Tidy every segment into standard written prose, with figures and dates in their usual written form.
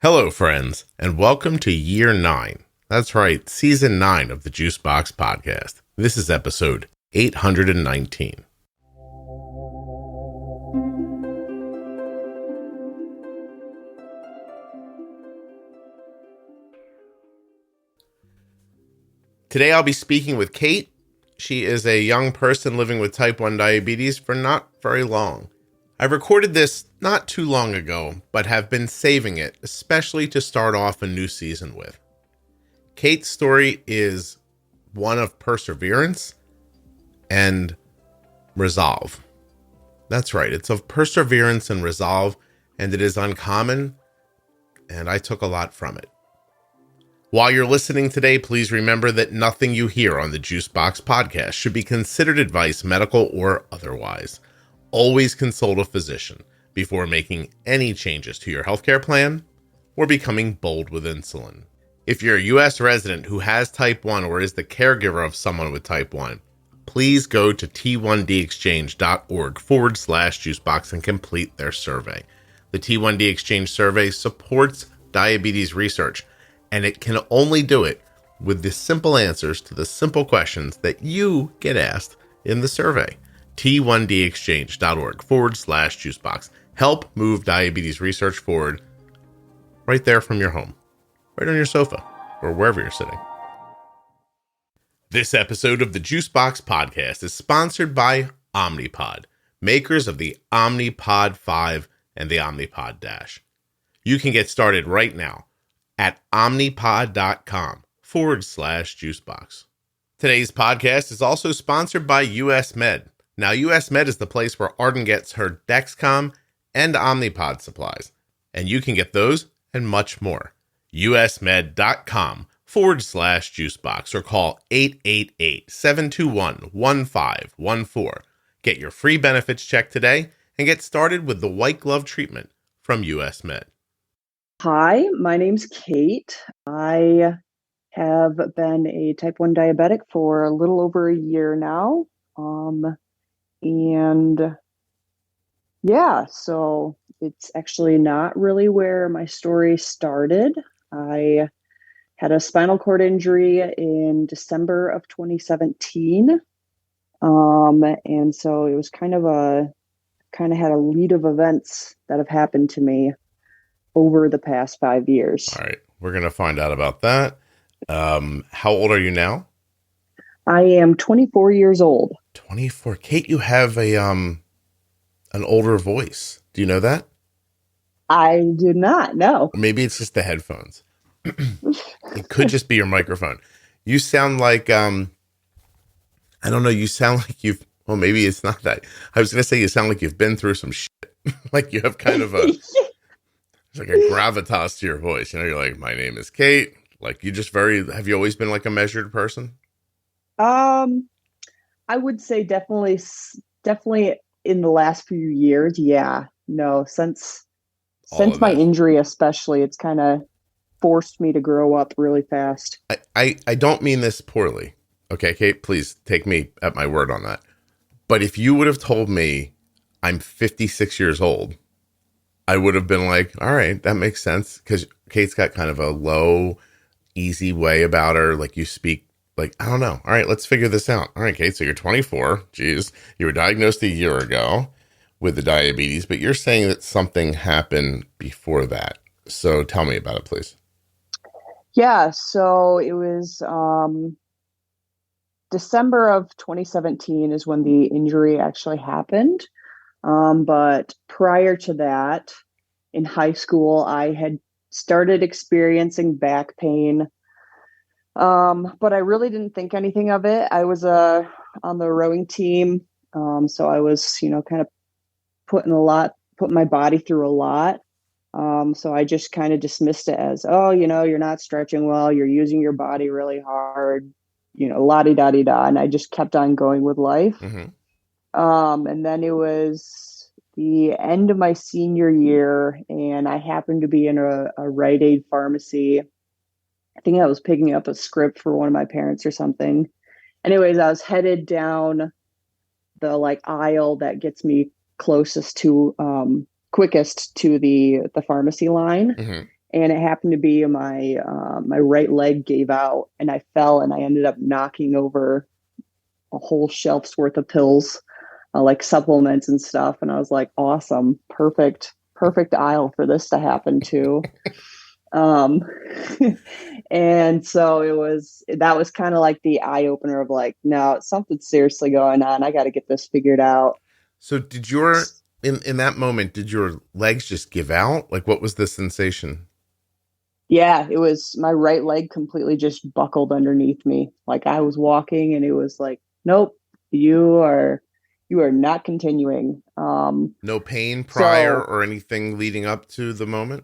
Hello, friends, and welcome to Year 9. That's right, Season 9 of the Juicebox Podcast. This is episode 819. Today I'll be speaking with Kate. She is a young person living with type 1 diabetes for not very long. I recorded this not too long ago, but have been saving it, especially to start off a new season with. Kate's story is one of perseverance and resolve. That's right, it's of perseverance and resolve, and it is uncommon, and I took a lot from it. While you're listening today, please remember that nothing you hear on the Juicebox Podcast should be considered advice, medical or otherwise. Always consult a physician before making any changes to your healthcare plan or becoming bold with insulin. If you're a U.S. resident who has type 1 or is the caregiver of someone with type 1, please go to t1dexchange.org/juicebox and complete their survey. The T1D Exchange survey supports diabetes research, and it can only do it with the simple answers to the simple questions that you get asked in the survey. t1dexchange.org/juicebox. Help move diabetes research forward right there from your home, right on your sofa, or wherever you're sitting. This episode of the Juicebox Podcast is sponsored by Omnipod, makers of the Omnipod 5 and the Omnipod DASH. You can get started right now at omnipod.com/juicebox. Today's podcast is also sponsored by US Med. Now, US Med is the place where Arden gets her Dexcom and Omnipod supplies, and you can get those and much more. usmed.com/juicebox or call 888-721-1514. Get your free benefits check today and get started with the white glove treatment from US Med. Hi, my name's Kate. I have been a type 1 diabetic for a little over a year now. So it's actually not really where my story started. I had a spinal cord injury in December of 2017. And so it was kind of had a lead of events that have happened to me over the past 5 years. All right. We're going to find out about that. How old are you now? I am 24 years old. 24. Kate, you have an older voice. Do you know that? I do not know. Maybe it's just the headphones. It could just be your microphone. You sound like, I don't know. You sound like well, maybe it's not that. I was going to say you sound like you've been through some shit. Like you have kind of it's like a gravitas to your voice. You know, you're like, my name is Kate. Like you just have you always been like a measured person? I would say definitely in the last few years. Yeah, no, since my injury, especially, it's kind of forced me to grow up really fast. I don't mean this poorly. Okay, Kate, please take me at my word on that. But if you would have told me I'm 56 years old, I would have been like, all right, that makes sense. Because Kate's got kind of a low, easy way about her. Like you speak, like, I don't know. All right, let's figure this out. All right, Kate, so you're 24. Geez, you were diagnosed a year ago with the diabetes, but you're saying that something happened before that. So tell me about it, please. Yeah, so it was December of 2017 is when the injury actually happened. But prior to that, in high school, I had started experiencing back pain. But I really didn't think anything of it. I was on the rowing team. So I was, kind of putting my body through a lot. So I just kind of dismissed it as, you're not stretching well. You're using your body really hard, la-di-da-di-da. And I just kept on going with life. Mm-hmm. And then it was the end of my senior year, and I happened to be in a Rite Aid pharmacy. I think I was picking up a script for one of my parents or something. Anyways, I was headed down the aisle that gets me quickest to the pharmacy line. Mm-hmm. and it happened to be my right leg gave out, and I fell, and I ended up knocking over a whole shelf's worth of pills, like supplements and stuff. And I was like, awesome, perfect aisle for this to happen to. Um, and so that was kind of like the eye opener of like, no, something's seriously going on. I got to get this figured out. So in that moment, did your legs just give out? Like, what was the sensation? Yeah, it was my right leg completely just buckled underneath me. Like I was walking and it was like, nope, you are not continuing. No pain prior So or anything leading up to the moment?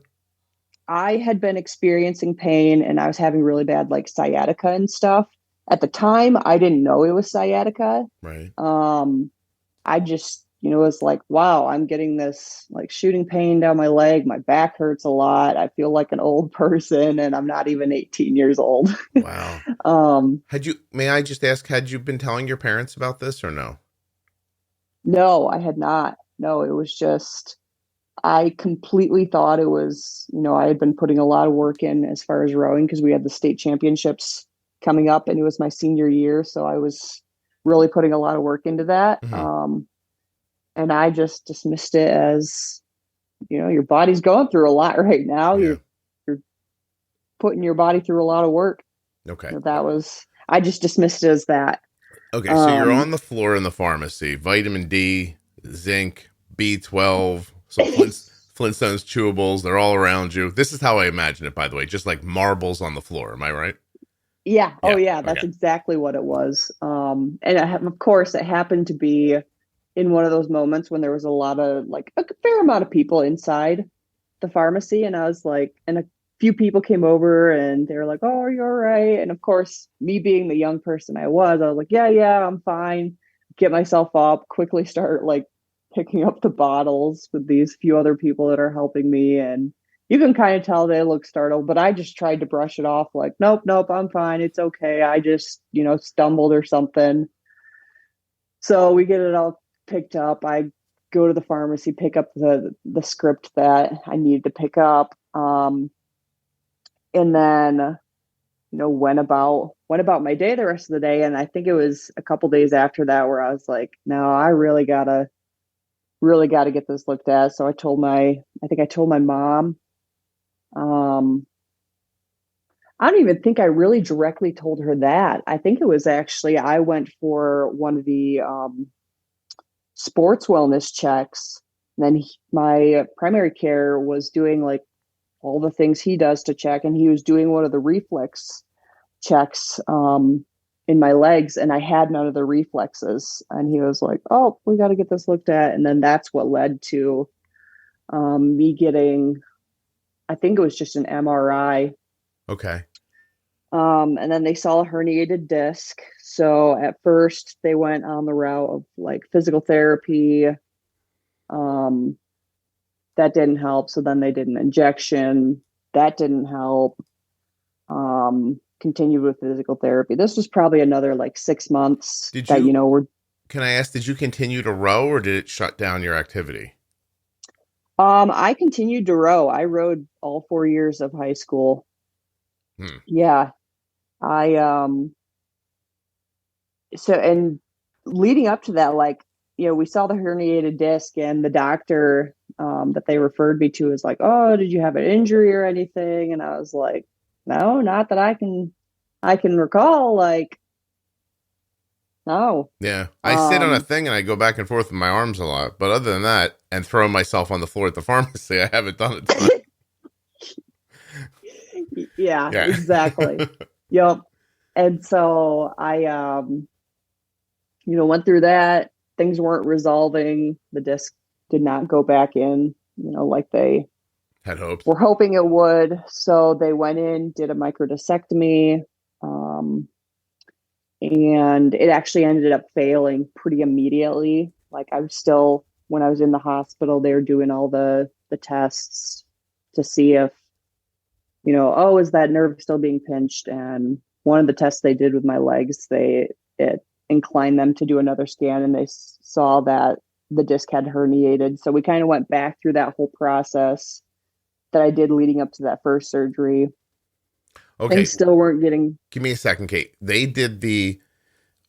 I had been experiencing pain and I was having really bad like sciatica and stuff. At the time, I didn't know it was sciatica. Right. I just, was like, wow, I'm getting this like shooting pain down my leg. My back hurts a lot. I feel like an old person and I'm not even 18 years old. Wow. um, May I just ask, had you been telling your parents about this or no? no, I had not. No, it was just, I completely thought it was, I had been putting a lot of work in as far as rowing because we had the state championships coming up and it was my senior year. So I was really putting a lot of work into that. Mm-hmm. And I just dismissed it as, your body's going through a lot right now. Yeah. You're putting your body through a lot of work. Okay. I just dismissed it as that. Okay. So you're on the floor in the pharmacy, vitamin D, zinc, B12, some Flintstones chewables. They're all around you. This is how I imagine it, by the way, just like marbles on the floor. Am I right? Yeah. Yeah. Oh yeah. That's exactly what it was. And of course it happened to be in one of those moments when there was a lot of like a fair amount of people inside the pharmacy. And I was like, and a few people came over and they were like, oh, are you all right? And of course, me being the young person I was like, yeah, I'm fine. Get myself up, quickly start like picking up the bottles with these few other people that are helping me. And you can kind of tell they look startled, but I just tried to brush it off like, nope, I'm fine. It's okay. I just, stumbled or something. So we get it all picked up. I go to the pharmacy, pick up the script that I needed to pick up. And then, went about my day the rest of the day. And I think it was a couple days after that where I was like, no, I really gotta get this looked at. So I told my mom. I don't even think I really directly told her that. I think it was actually, I went for one of the sports wellness checks. And then my primary care was doing like all the things he does to check. And he was doing one of the reflex checks in my legs. And I had none of the reflexes. And he was like, oh, we got to get this looked at. And then that's what led to me getting, I think it was just an MRI. Okay. And then they saw a herniated disc. So at first they went on the route of like physical therapy. That didn't help. So then they did an injection. That didn't help. Continued with physical therapy. This was probably another like 6 months Can I ask, did you continue to row or did it shut down your activity? I continued to row. I rowed all 4 years of high school. Yeah. And leading up to that, like, we saw the herniated disc and the doctor that they referred me to was like, oh, did you have an injury or anything? And I was like, no, not that I can recall. Like, no. Yeah. I sit on a thing and I go back and forth with my arms a lot. But other than that, and throw myself on the floor at the pharmacy, I haven't done it. Yeah, exactly. Yep. And so I, went through that. Things weren't resolving. The disc did not go back in, like they had hoped. Were hoping it would. So they went in, did a microdiscectomy. And it actually ended up failing pretty immediately. Like when I was in the hospital, they were doing all the tests to see if, is that nerve still being pinched? And one of the tests they did with my legs, it inclined them to do another scan and they saw that the disc had herniated. So we kind of went back through that whole process. that I did leading up to that first surgery. Okay. Things still weren't getting. Give me a second, Kate. They did a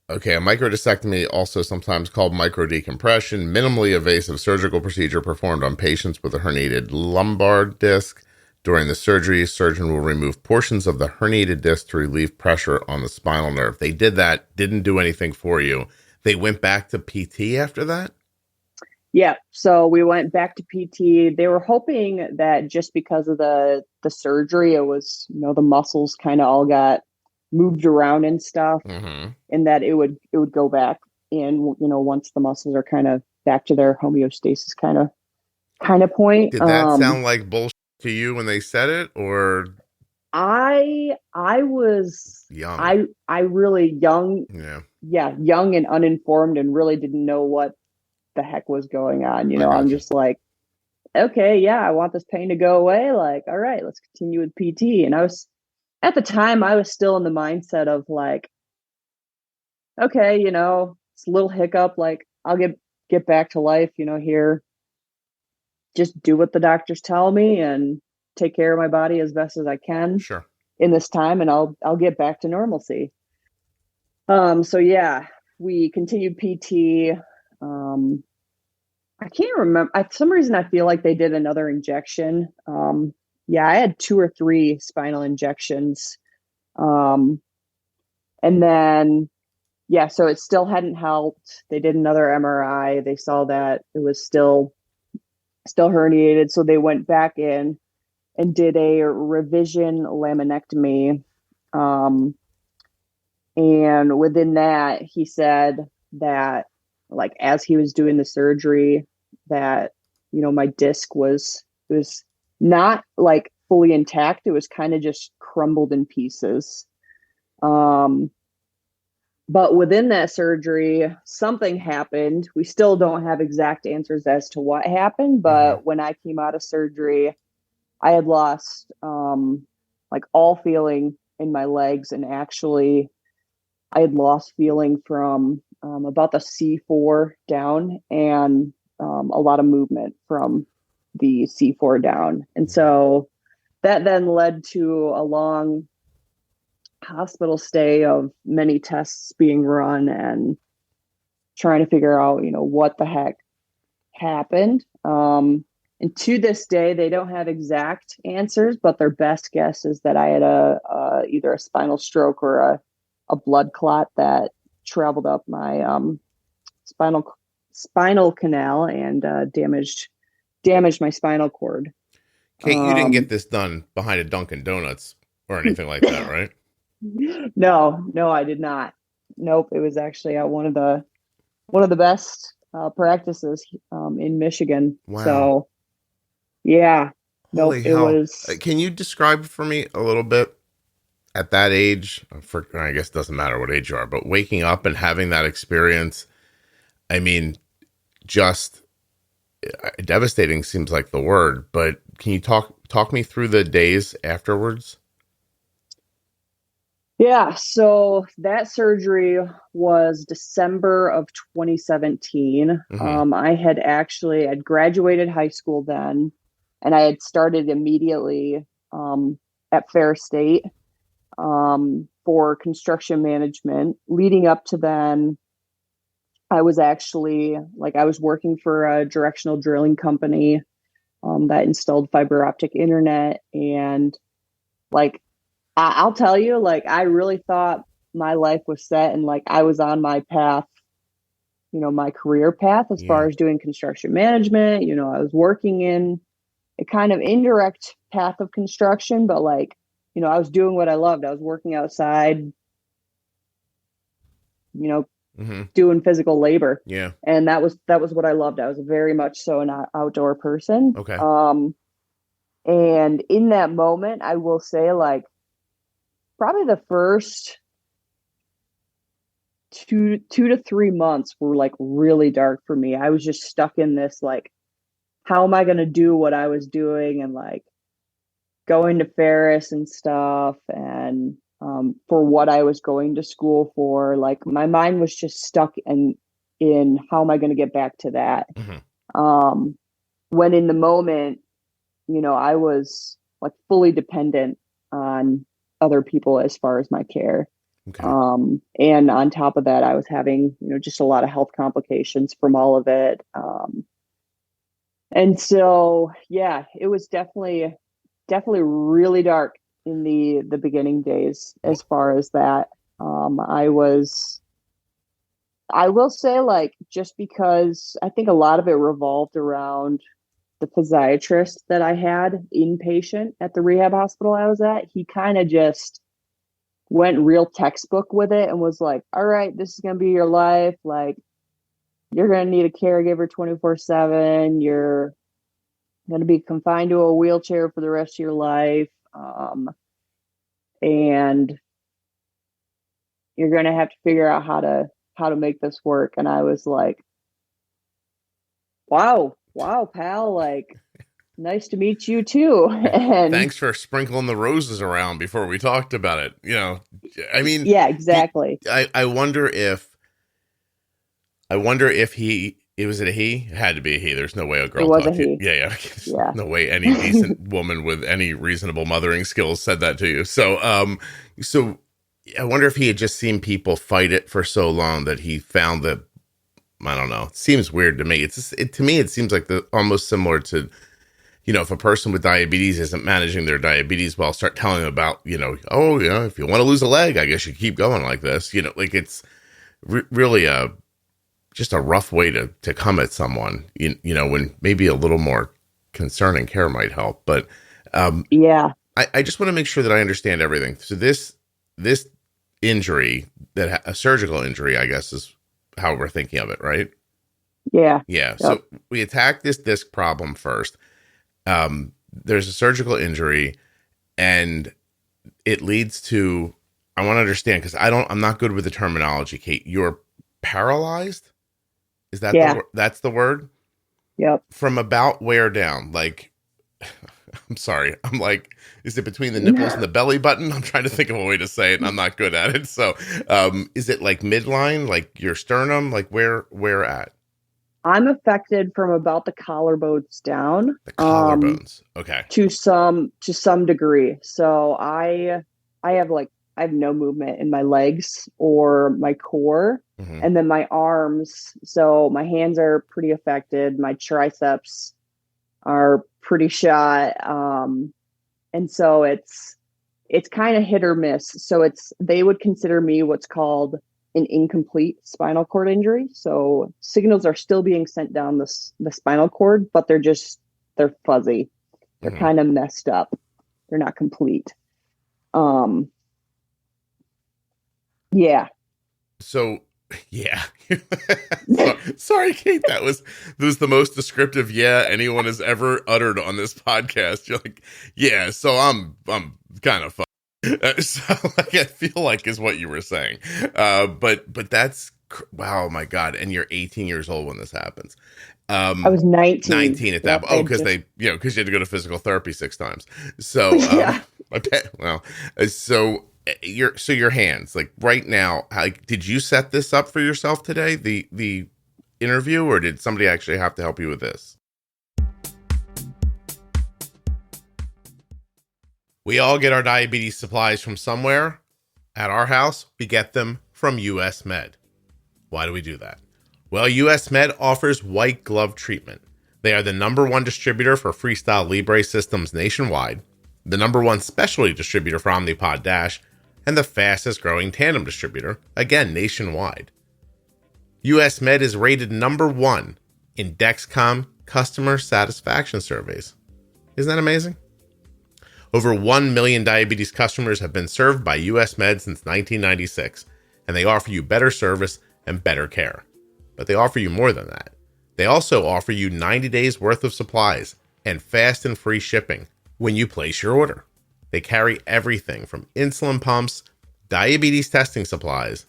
microdiscectomy, also sometimes called microdecompression, minimally invasive surgical procedure performed on patients with a herniated lumbar disc. During the surgery, surgeon will remove portions of the herniated disc to relieve pressure on the spinal nerve. They did that, didn't do anything for you. They went back to PT after that? Yeah. So we went back to PT. They were hoping that just because of the surgery, it was, the muscles kind of all got moved around and stuff, and that it would go back in, once the muscles are kind of back to their homeostasis kind of point. Did that sound like bullshit to you when they said it, or? I was young. I really young. Yeah, young and uninformed, and really didn't know what the heck was going on. I'm just like, okay, yeah, I want this pain to go away. Like, all right, let's continue with PT. And at the time, I was still in the mindset of like, okay, it's a little hiccup. Like, I'll get back to life, here. Just do what the doctors tell me and take care of my body as best as I can. Sure. In this time, and I'll get back to normalcy. So yeah, we continued PT. I can't remember. For some reason, I feel like they did another injection. Yeah, I had 2 or 3 spinal injections. And then, yeah, so it still hadn't helped. They did another MRI. They saw that it was still herniated. So they went back in and did a revision laminectomy. And within that, he said that, like, as he was doing the surgery, that, my disc was not like fully intact. It was kind of just crumbled in pieces. But within that surgery, something happened. We still don't have exact answers as to what happened, but when I came out of surgery, I had lost like all feeling in my legs, and actually I had lost feeling from about the C4 down, and a lot of movement from the C4 down. And so that then led to a long hospital stay of many tests being run and trying to figure out, what the heck happened. And to this day, they don't have exact answers, but their best guess is that I had either a spinal stroke or a blood clot that traveled up my spinal canal and damaged my spinal cord. Kate, you didn't get this done behind a Dunkin' Donuts or anything like that, right? No, I did not. Nope, it was actually at one of the best practices in Michigan. Wow. So, yeah. Holy nope, hell. It was. Can you describe for me a little bit at that age? I guess it doesn't matter what age you are, but waking up and having that experience, I mean, just devastating seems like the word, but can you talk me through the days afterwards? Yeah, so that surgery was December of 2017. I'd graduated high school then, and I had started immediately at Fair State for construction management. Leading up to then, I was actually I was working for a directional drilling company that installed fiber optic internet, and I'll tell you, I really thought my life was set, and I was on my path, my career path as far as doing construction management. I was working in a kind of indirect path of construction, but I was doing what I loved. I was working outside, doing physical labor. Yeah. And that was what I loved. I was very much so an outdoor person. Okay. And in that moment, I will say, probably the first 2 to 3 months were really dark for me. I was just stuck in this, how am I going to do what I was doing, and going to Ferris and stuff, and for what I was going to school for. My mind was just stuck in how am I going to get back to that. When in the moment, I was like fully dependent on other people as far as my care. Okay. And on top of that, I was having, just a lot of health complications from all of it. And so, yeah, it was definitely really dark in the beginning days as far as that. I will say, like, just because I think a lot of it revolved around the physiatrist that I had inpatient at the rehab hospital I was at. He kind of just went real textbook with it and was like, all right, this is going to be your life. Like, you're going to need a caregiver 24/7. You're going to be confined to a wheelchair for the rest of your life. And you're going to have to figure out how to make this work. And I was like, wow, pal, like, nice to meet you too. And thanks for sprinkling the roses around before we talked about it. I mean, yeah, exactly. I wonder if it was it a he? It had to be a he. There's no way a girl It was talked a to you. he. Yeah. Yeah. No way any decent woman with any reasonable mothering skills said that to you. So I wonder if he had just seen people fight it for so long that he found that, I don't know. It seems weird to me. To me, it seems like almost similar to, if a person with diabetes isn't managing their diabetes well, start telling them about, if you want to lose a leg, I guess you keep going like this. Like it's really just a rough way to come at someone, when maybe a little more concern and care might help. But yeah, I just want to make sure that I understand everything. So this injury, a surgical injury, I guess is how we're thinking of it, right? Yeah. Yeah. Yep. So we attack this disc problem first. There's a surgical injury and it leads to, I want to understand, because I'm not good with the terminology, Kate. You're paralyzed? Is that that's the word? Yep. From about where down? Like, I'm sorry. I'm like, is it between the nipples and the belly button? I'm trying to think of a way to say it and I'm not good at it. So, is it like midline, like your sternum? Like where at? I'm affected from about the collarbones down. The collarbones. Okay. To some degree. So I have no movement in my legs or my core. Mm-hmm. And then my arms. So my hands are pretty affected. My triceps are pretty shot. And so it's kind of hit or miss. So they would consider me what's called an incomplete spinal cord injury. So signals are still being sent down the spinal cord, but they're fuzzy. They're mm-hmm. kind of messed up. They're not complete. Yeah. So, yeah. Sorry, Kate. That was the most descriptive yeah anyone has ever uttered on this podcast. You're like, yeah. So I'm kind of fun. So like, I feel like is what you were saying. But that's wow, my God. And you're 18 years old when this happens. I was 19. 19 at that. Oh, because because you had to go to physical therapy 6 times. So yeah. I bet. Well, so your hands, like right now, did you set this up for yourself today, the interview, or did somebody actually have to help you with this? We all get our diabetes supplies from somewhere. At our house, we get them from US Med. Why do we do that? Well, US Med offers white glove treatment. They are the #1 distributor for Freestyle Libre systems nationwide, the #1 specialty distributor for Omnipod DASH, and the fastest growing tandem distributor, again nationwide. US Med is rated #1 in Dexcom customer satisfaction surveys. Isn't that amazing? Over 1 million diabetes customers have been served by US Med since 1996, and they offer you better service and better care. But they offer you more than that. They also offer you 90 days worth of supplies and fast and free shipping when you place your order. They carry everything from insulin pumps, diabetes testing supplies,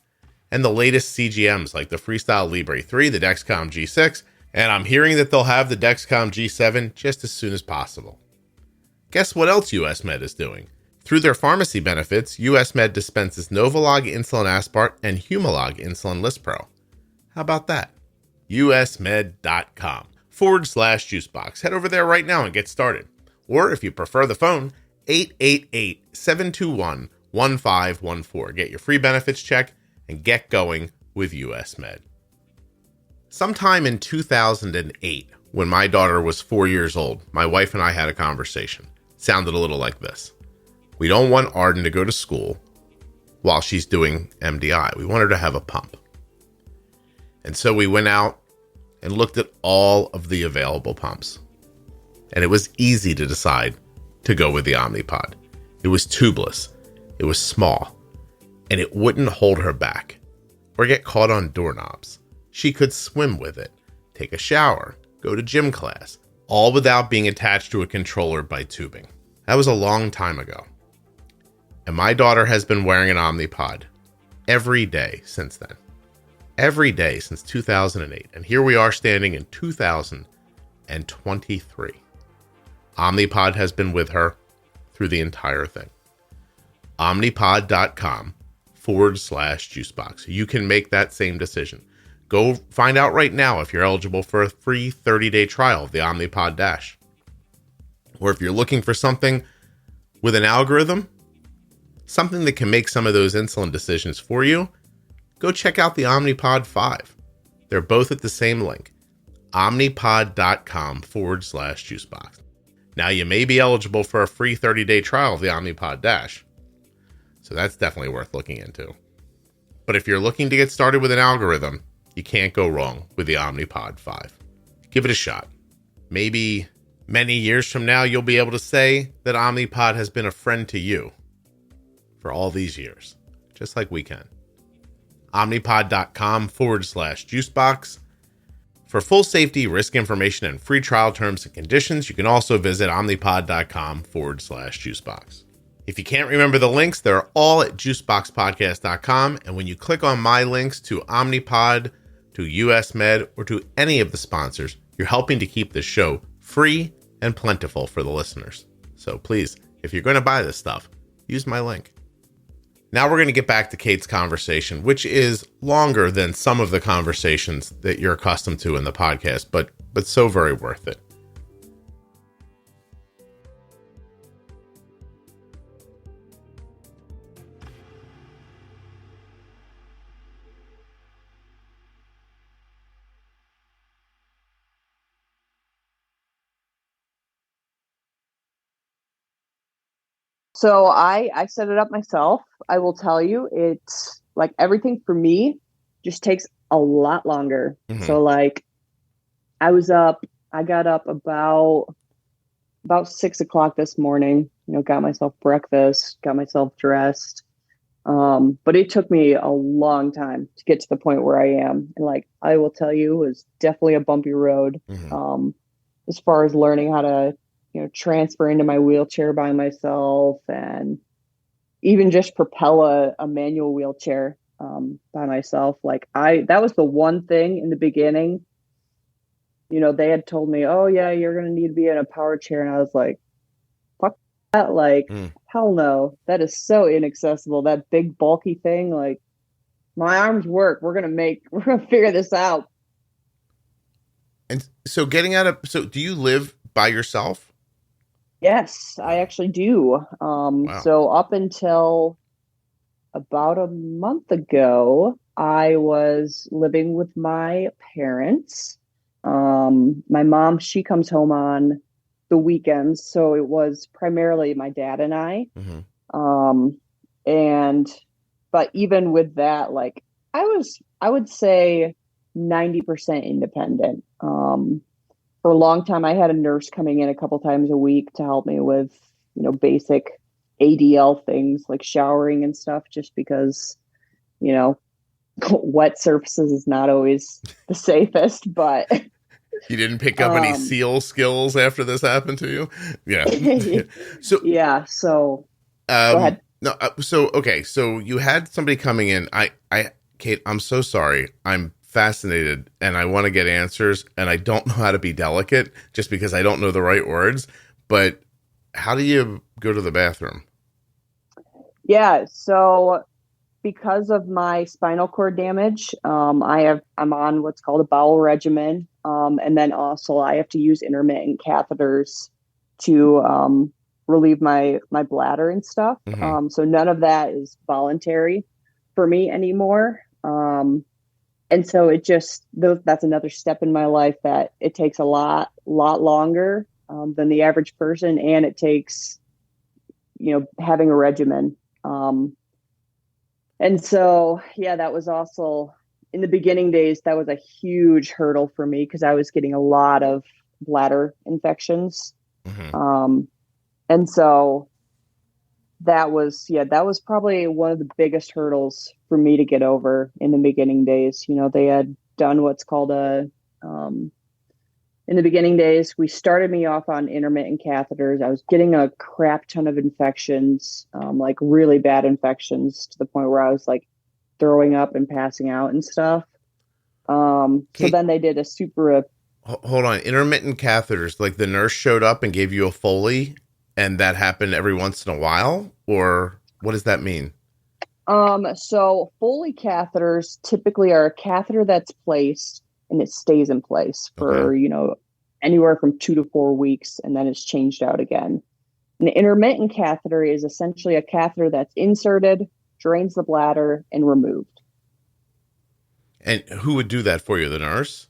and the latest CGMs like the Freestyle Libre 3, the Dexcom G6, and I'm hearing that they'll have the Dexcom G7 just as soon as possible. Guess what else US Med is doing? Through their pharmacy benefits, US Med dispenses Novolog Insulin Aspart and Humalog Insulin Lispro. How about that? usmed.com/juicebox. Head over there right now and get started. Or if you prefer the phone, 888-721-1514. Get your free benefits check and get going with US Med. Sometime in 2008, when my daughter was 4 years old, my wife and I had a conversation. It sounded a little like this. We don't want Arden to go to school while she's doing MDI. We want her to have a pump. And so we went out and looked at all of the available pumps. And it was easy to decide to go with the Omnipod. It was tubeless. It was small. And it wouldn't hold her back or get caught on doorknobs. She could swim with it, take a shower, go to gym class, all without being attached to a controller by tubing. That was a long time ago. And my daughter has been wearing an Omnipod every day since then. Every day since 2008. And here we are standing in 2023. Omnipod has been with her through the entire thing. Omnipod.com/juicebox. You can make that same decision. Go find out right now if you're eligible for a free 30-day trial of the Omnipod DASH. Or if you're looking for something with an algorithm, something that can make some of those insulin decisions for you, go check out the Omnipod 5. They're both at the same link, omnipod.com/juicebox. Now, you may be eligible for a free 30-day trial of the Omnipod DASH, so that's definitely worth looking into. But if you're looking to get started with an algorithm, you can't go wrong with the Omnipod 5. Give it a shot. Maybe many years from now, you'll be able to say that Omnipod has been a friend to you for all these years, just like we can. Omnipod.com/juicebox. For full safety, risk information, and free trial terms and conditions, you can also visit omnipod.com/juicebox. If you can't remember the links, they're all at juiceboxpodcast.com. And when you click on my links to Omnipod, to US Med, or to any of the sponsors, you're helping to keep the show free and plentiful for the listeners. So please, if you're going to buy this stuff, use my link. Now we're going to get back to Kate's conversation, which is longer than some of the conversations that you're accustomed to in the podcast, but so very worth it. So I set it up myself. I will tell you, it's like everything for me just takes a lot longer. Mm-hmm. So like I got up about 6:00 this morning, got myself breakfast, got myself dressed. But it took me a long time to get to the point where I am. And like, I will tell you, it was definitely a bumpy road. Mm-hmm. As far as learning how to, transfer into my wheelchair by myself and even just propel a manual wheelchair by myself. Like that was the one thing in the beginning, they had told me, oh yeah, you're going to need to be in a power chair. And I was like, fuck that. Like, hell no, that is so inaccessible. That big bulky thing. Like my arms work. We're going to figure this out. And so so do you live by yourself? Yes, I actually do. Wow. So up until about a month ago, I was living with my parents. My mom, she comes home on the weekends, so it was primarily my dad and I. Mm-hmm. But even with that, like I would say 90% independent. For a long time, I had a nurse coming in a couple times a week to help me with, basic ADL things like showering and stuff, just because, wet surfaces is not always the safest, but. You didn't pick up any SEAL skills after this happened to you? Yeah. So go ahead. No. Okay. So you had somebody coming in. Kate, I'm so sorry. I'm fascinated and I want to get answers and I don't know how to be delicate just because I don't know the right words, but how do you go to the bathroom? Yeah. So because of my spinal cord damage, I'm on what's called a bowel regimen. And then also I have to use intermittent catheters to relieve my bladder and stuff. Mm-hmm. So none of that is voluntary for me anymore. And so that's another step in my life that it takes a lot longer than the average person, and it takes, having a regimen. And so, yeah, that was also in the beginning days, that was a huge hurdle for me because I was getting a lot of bladder infections. Mm-hmm. And so that was probably one of the biggest hurdles for me to get over in the beginning days. They had done what's called in the beginning days, we started me off on intermittent catheters. I was getting a crap ton of infections, like really bad infections to the point where I was like throwing up and passing out and stuff. So then they did a super. Hold on. Intermittent catheters, like the nurse showed up and gave you a Foley and that happened every once in a while? Or what does that mean? So Foley catheters typically are a catheter that's placed and it stays in place for, anywhere from 2 to 4 weeks, and then it's changed out again. An intermittent catheter is essentially a catheter that's inserted, drains the bladder, and removed. And who would do that for you? The nurse?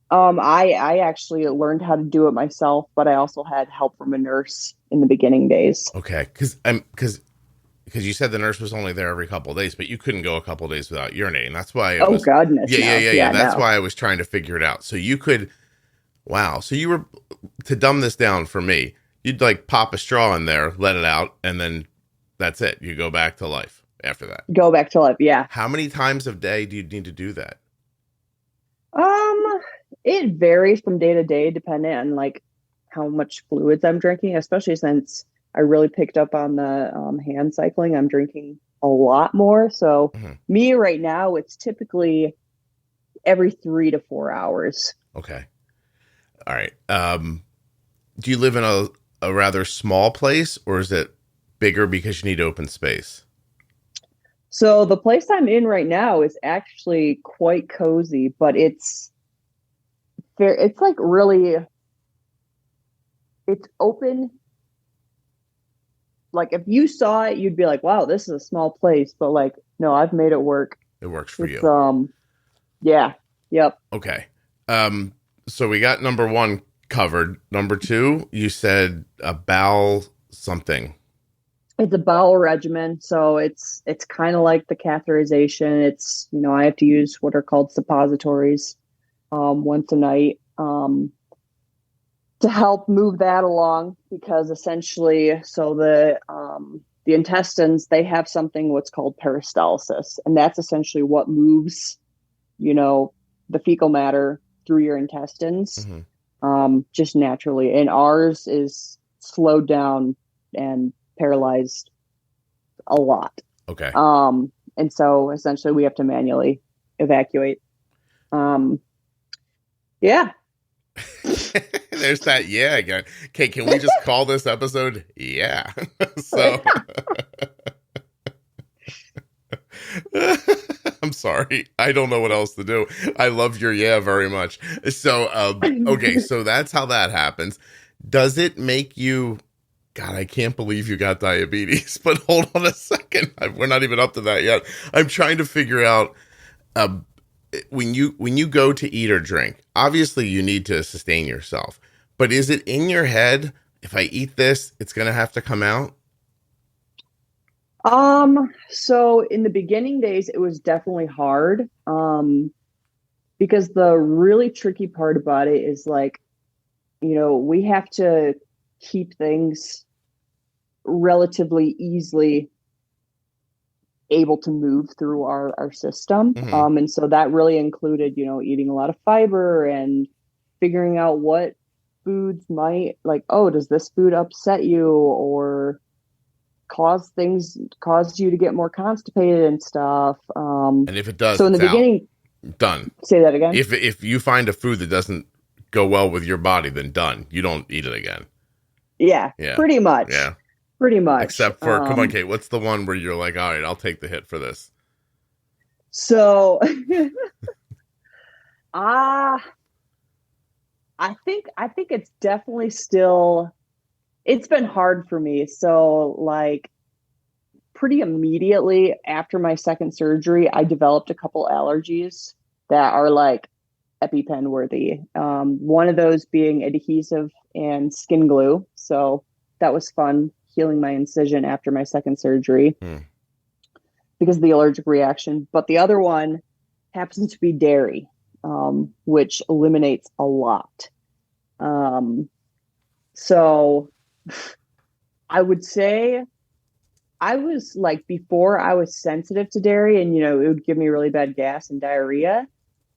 I actually learned how to do it myself, but I also had help from a nurse in the beginning days. Okay, because you said the nurse was only there every couple of days, but you couldn't go a couple of days without urinating. That's why. Goodness. Yeah. That's why I was trying to figure it out. So you could. Wow. So you were, to dumb this down for me, you'd like pop a straw in there, let it out, and then that's it. You go back to life after that. Go back to life. Yeah. How many times a day do you need to do that? It varies from day to day, depending on like how much fluids I'm drinking, especially since I really picked up on the hand cycling. I'm drinking a lot more. So me right now, it's typically every 3 to 4 hours. Okay. All right. Do you live in a rather small place, or is it bigger because you need open space? So the place I'm in right now is actually quite cozy, but it's like really, it's open. Like if you saw it, you'd be like, wow, this is a small place, but like, no, I've made it work. It works for you. Yeah. Yep. Okay. So we got number 1 covered. Number 2, you said a bowel something. It's a bowel regimen. So it's kind of like the catheterization. It's, I have to use what are called suppositories once a night to help move that along, because essentially, so the intestines, they have something what's called peristalsis, and that's essentially what moves, the fecal matter through your intestines, just naturally. And ours is slowed down and paralyzed a lot. Okay. And so essentially we have to manually evacuate. Yeah. There's that yeah again. Okay, can we just call this episode yeah? So I'm sorry. I don't know what else to do. I love your yeah very much. So okay, so that's how that happens. Does it make you, God, I can't believe you got diabetes, but hold on a second. We're not even up to that yet. I'm trying to figure out when you go to eat or drink, obviously you need to sustain yourself, but is it in your head, if I eat this, it's going to have to come out? So in the beginning days, it was definitely hard. Because the really tricky part about it is like, we have to keep things relatively easily able to move through our system. And so that really included, eating a lot of fiber and figuring out what foods might, like, oh, does this food upset you or cause you to get more constipated and stuff. And if it does, so in the beginning, done. Say that again. If you find a food that doesn't go well with your body, then done. You don't eat it again. Yeah. Pretty much. Yeah. Pretty much. Except for, come on, Kate, what's the one where you're like, all right, I'll take the hit for this? So, I think it's definitely still it's been hard for me. So like pretty immediately after my second surgery, I developed a couple allergies that are like EpiPen worthy. One of those being adhesive and skin glue. So that was fun healing my incision after my second surgery because of the allergic reaction. But the other one happens to be dairy, which eliminates a lot. So I would say I was like, before I was sensitive to dairy and, it would give me really bad gas and diarrhea.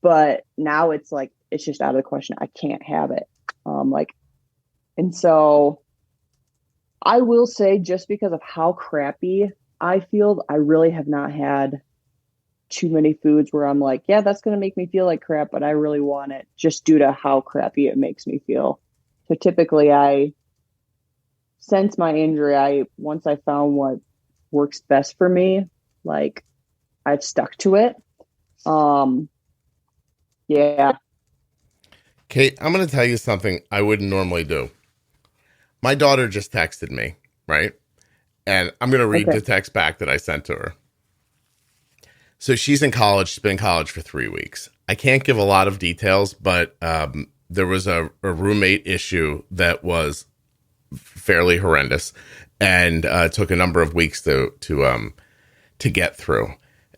But now it's like, it's just out of the question. I can't have it. And so I will say, just because of how crappy I feel, I really have not had too many foods where I'm like, yeah, that's going to make me feel like crap, but I really want it, just due to how crappy it makes me feel. So typically since my injury, once I found what works best for me, like I've stuck to it. Yeah. Kate, I'm going to tell you something I wouldn't normally do. My daughter just texted me, right? And I'm going to read the text back that I sent to her. So she's in college. She's been in college for 3 weeks. I can't give a lot of details, but there was a roommate issue that was fairly horrendous and took a number of weeks to get through.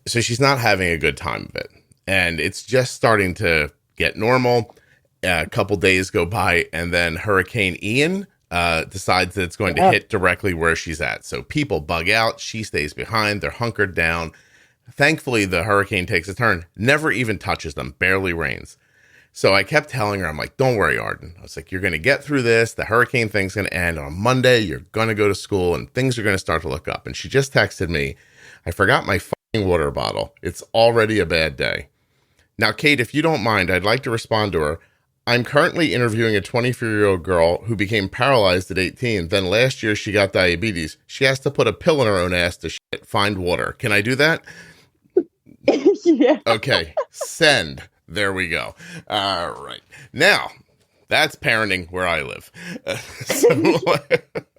So she's not having a good time of it. And it's just starting to get normal. A couple days go by, and then Hurricane Ian decides that it's going to hit directly where she's at. So people bug out. She stays behind. They're hunkered down. Thankfully, the hurricane takes a turn, never even touches them, barely rains. So I kept telling her, I'm like, don't worry, Arden. I was like, you're going to get through this. The hurricane thing's going to end. On Monday, you're going to go to school, and things are going to start to look up. And she just texted me, I forgot my fucking water bottle. It's already a bad day. Now, Kate, if you don't mind, I'd like to respond to her. I'm currently interviewing a 24-year-old girl who became paralyzed at 18. Then last year, she got diabetes. She has to put a pill in her own ass to find water. Can I do that? Yeah. Okay. Send. There we go. All right. Now, that's parenting where I live.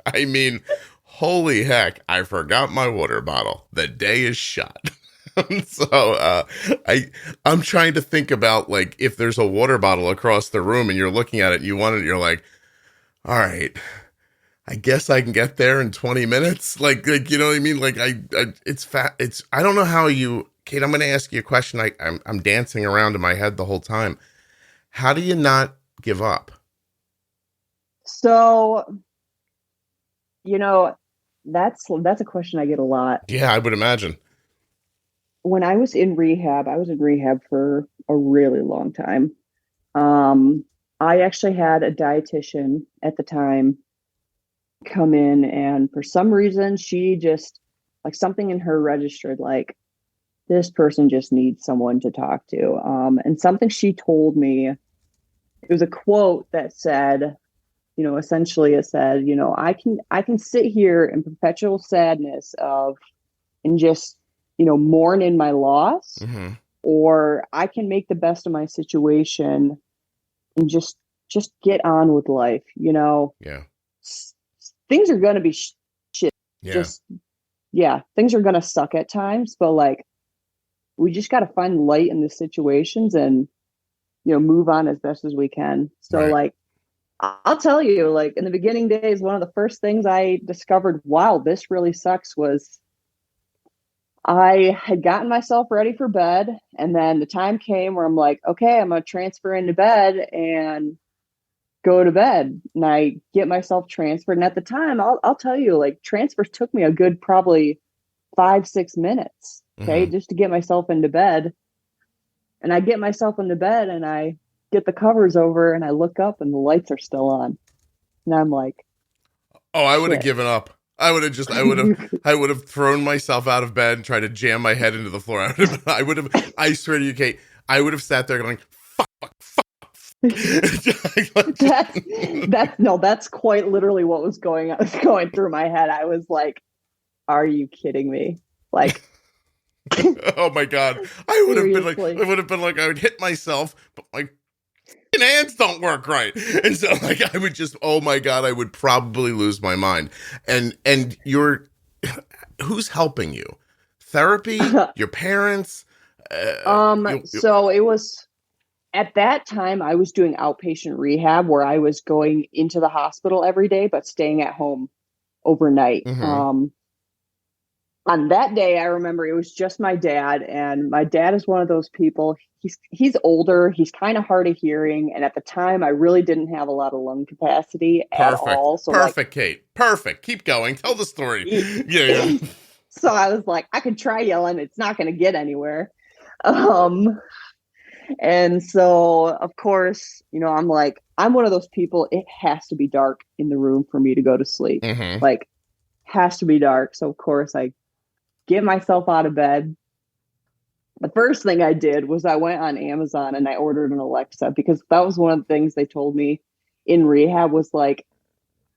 I mean, holy heck, I forgot my water bottle. The day is shot. So I'm trying to think about, like, if there's a water bottle across the room and you're looking at it and you want it, you're like, all right, I guess I can get there in 20 minutes. Like you know what I mean? Like I don't know how you, Kate, I'm going to ask you a question. I'm dancing around in my head the whole time. How do you not give up? So, that's a question I get a lot. Yeah, I would imagine. When I was in rehab for a really long time. I actually had a dietitian at the time come in, and for some reason she just, like, something in her registered, like, this person just needs someone to talk to. And something she told me, it was a quote that said, essentially it said, I can sit here in perpetual sadness and just, mourn in my loss, or I can make the best of my situation and just get on with life. Yeah. Things are going to be shit. Yeah. Things are going to suck at times, but like, we just got to find light in the situations and, move on as best as we can. So like, I'll tell you, like, in the beginning days, one of the first things I discovered, wow, this really sucks, was I had gotten myself ready for bed. And then the time came where I'm like, okay, I'm going to transfer into bed and go to bed. And I get myself transferred. And at the time, I'll tell you, like, transfers took me a good, probably 5-6 minutes. Okay. Just to get myself into bed. And I get myself into bed and I get the covers over and I look up and the lights are still on. And I'm like, oh, I would have given up. I would have thrown myself out of bed and tried to jam my head into the floor. I swear to you, Kate, I would have sat there going, fuck. That's quite literally what was going through my head. I was like, are you kidding me? Like, oh my God. I would have been like, I would hit myself, but like, hands don't work right. And so like I would just, oh my God, I would probably lose my mind. And you're, who's helping you? Therapy? Your parents? So it was at that time I was doing outpatient rehab where I was going into the hospital every day, but staying at home overnight. Mm-hmm. On that day, I remember it was just my dad, and my dad is one of those people. He's older, he's kind of hard of hearing, and at the time, I really didn't have a lot of lung capacity at Perfect. all. So Perfect, Kate. Perfect. Keep going. Tell the story. Yeah. so I was like, I could try yelling, it's not going to get anywhere. Um, and so of course, I'm like, I'm one of those people. It has to be dark in the room for me to go to sleep. Mm-hmm. Like, has to be dark. So of course, I get myself out of bed. The first thing I did was I went on Amazon and I ordered an Alexa, because that was one of the things they told me in rehab was like,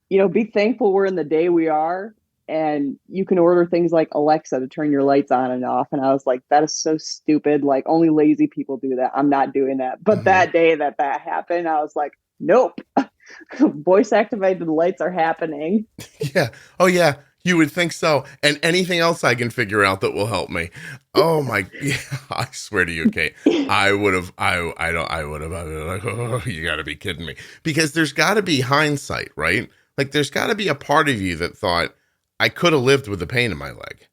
be thankful we're in the day we are, and you can order things like Alexa to turn your lights on and off. And I was like, that is so stupid. Like, only lazy people do that. I'm not doing that. But that day that happened, I was like, nope. Voice activated lights are happening. Yeah. Oh yeah. You would think so. And anything else I can figure out that will help me. Oh my, yeah, I swear to you, Kate, I would have, like, oh, you gotta be kidding me. Because there's gotta be hindsight, right? Like there's gotta be a part of you that thought, I could have lived with the pain in my leg.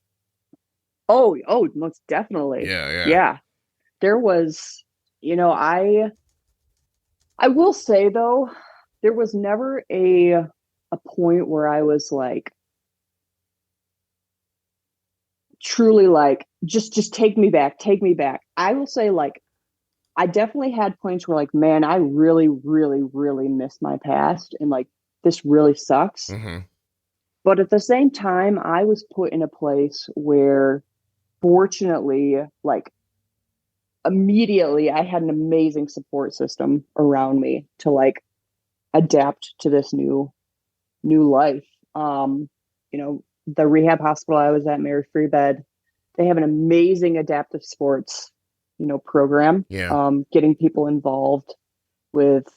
Oh, most definitely. Yeah. There was, I will say though, there was never a point where I was like, truly like, just take me back. I will say, like, I definitely had points where like, man, I really, really, really miss my past, and like, this really sucks. Mm-hmm. But at the same time, I was put in a place where, fortunately, like, immediately I had an amazing support system around me to like adapt to this new life. The rehab hospital I was at, Mary Free Bed, they have an amazing adaptive sports, program. Yeah. Getting people involved with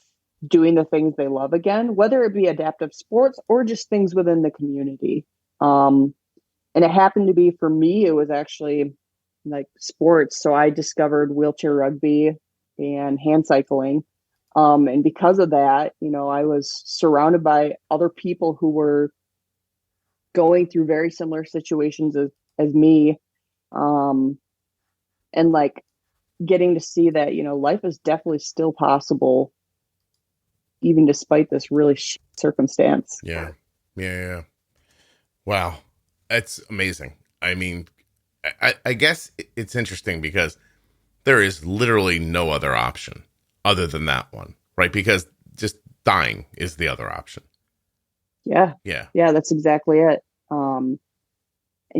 doing the things they love again, whether it be adaptive sports or just things within the community. And it happened to be, for me, it was actually like sports. So I discovered wheelchair rugby and hand cycling. And because of that, I was surrounded by other people who were going through very similar situations as me. And like getting to see that, life is definitely still possible, even despite this really circumstance. Yeah. Wow. That's amazing. I mean, I guess it's interesting because there is literally no other option other than that one, right? Because just dying is the other option. Yeah. That's exactly it. And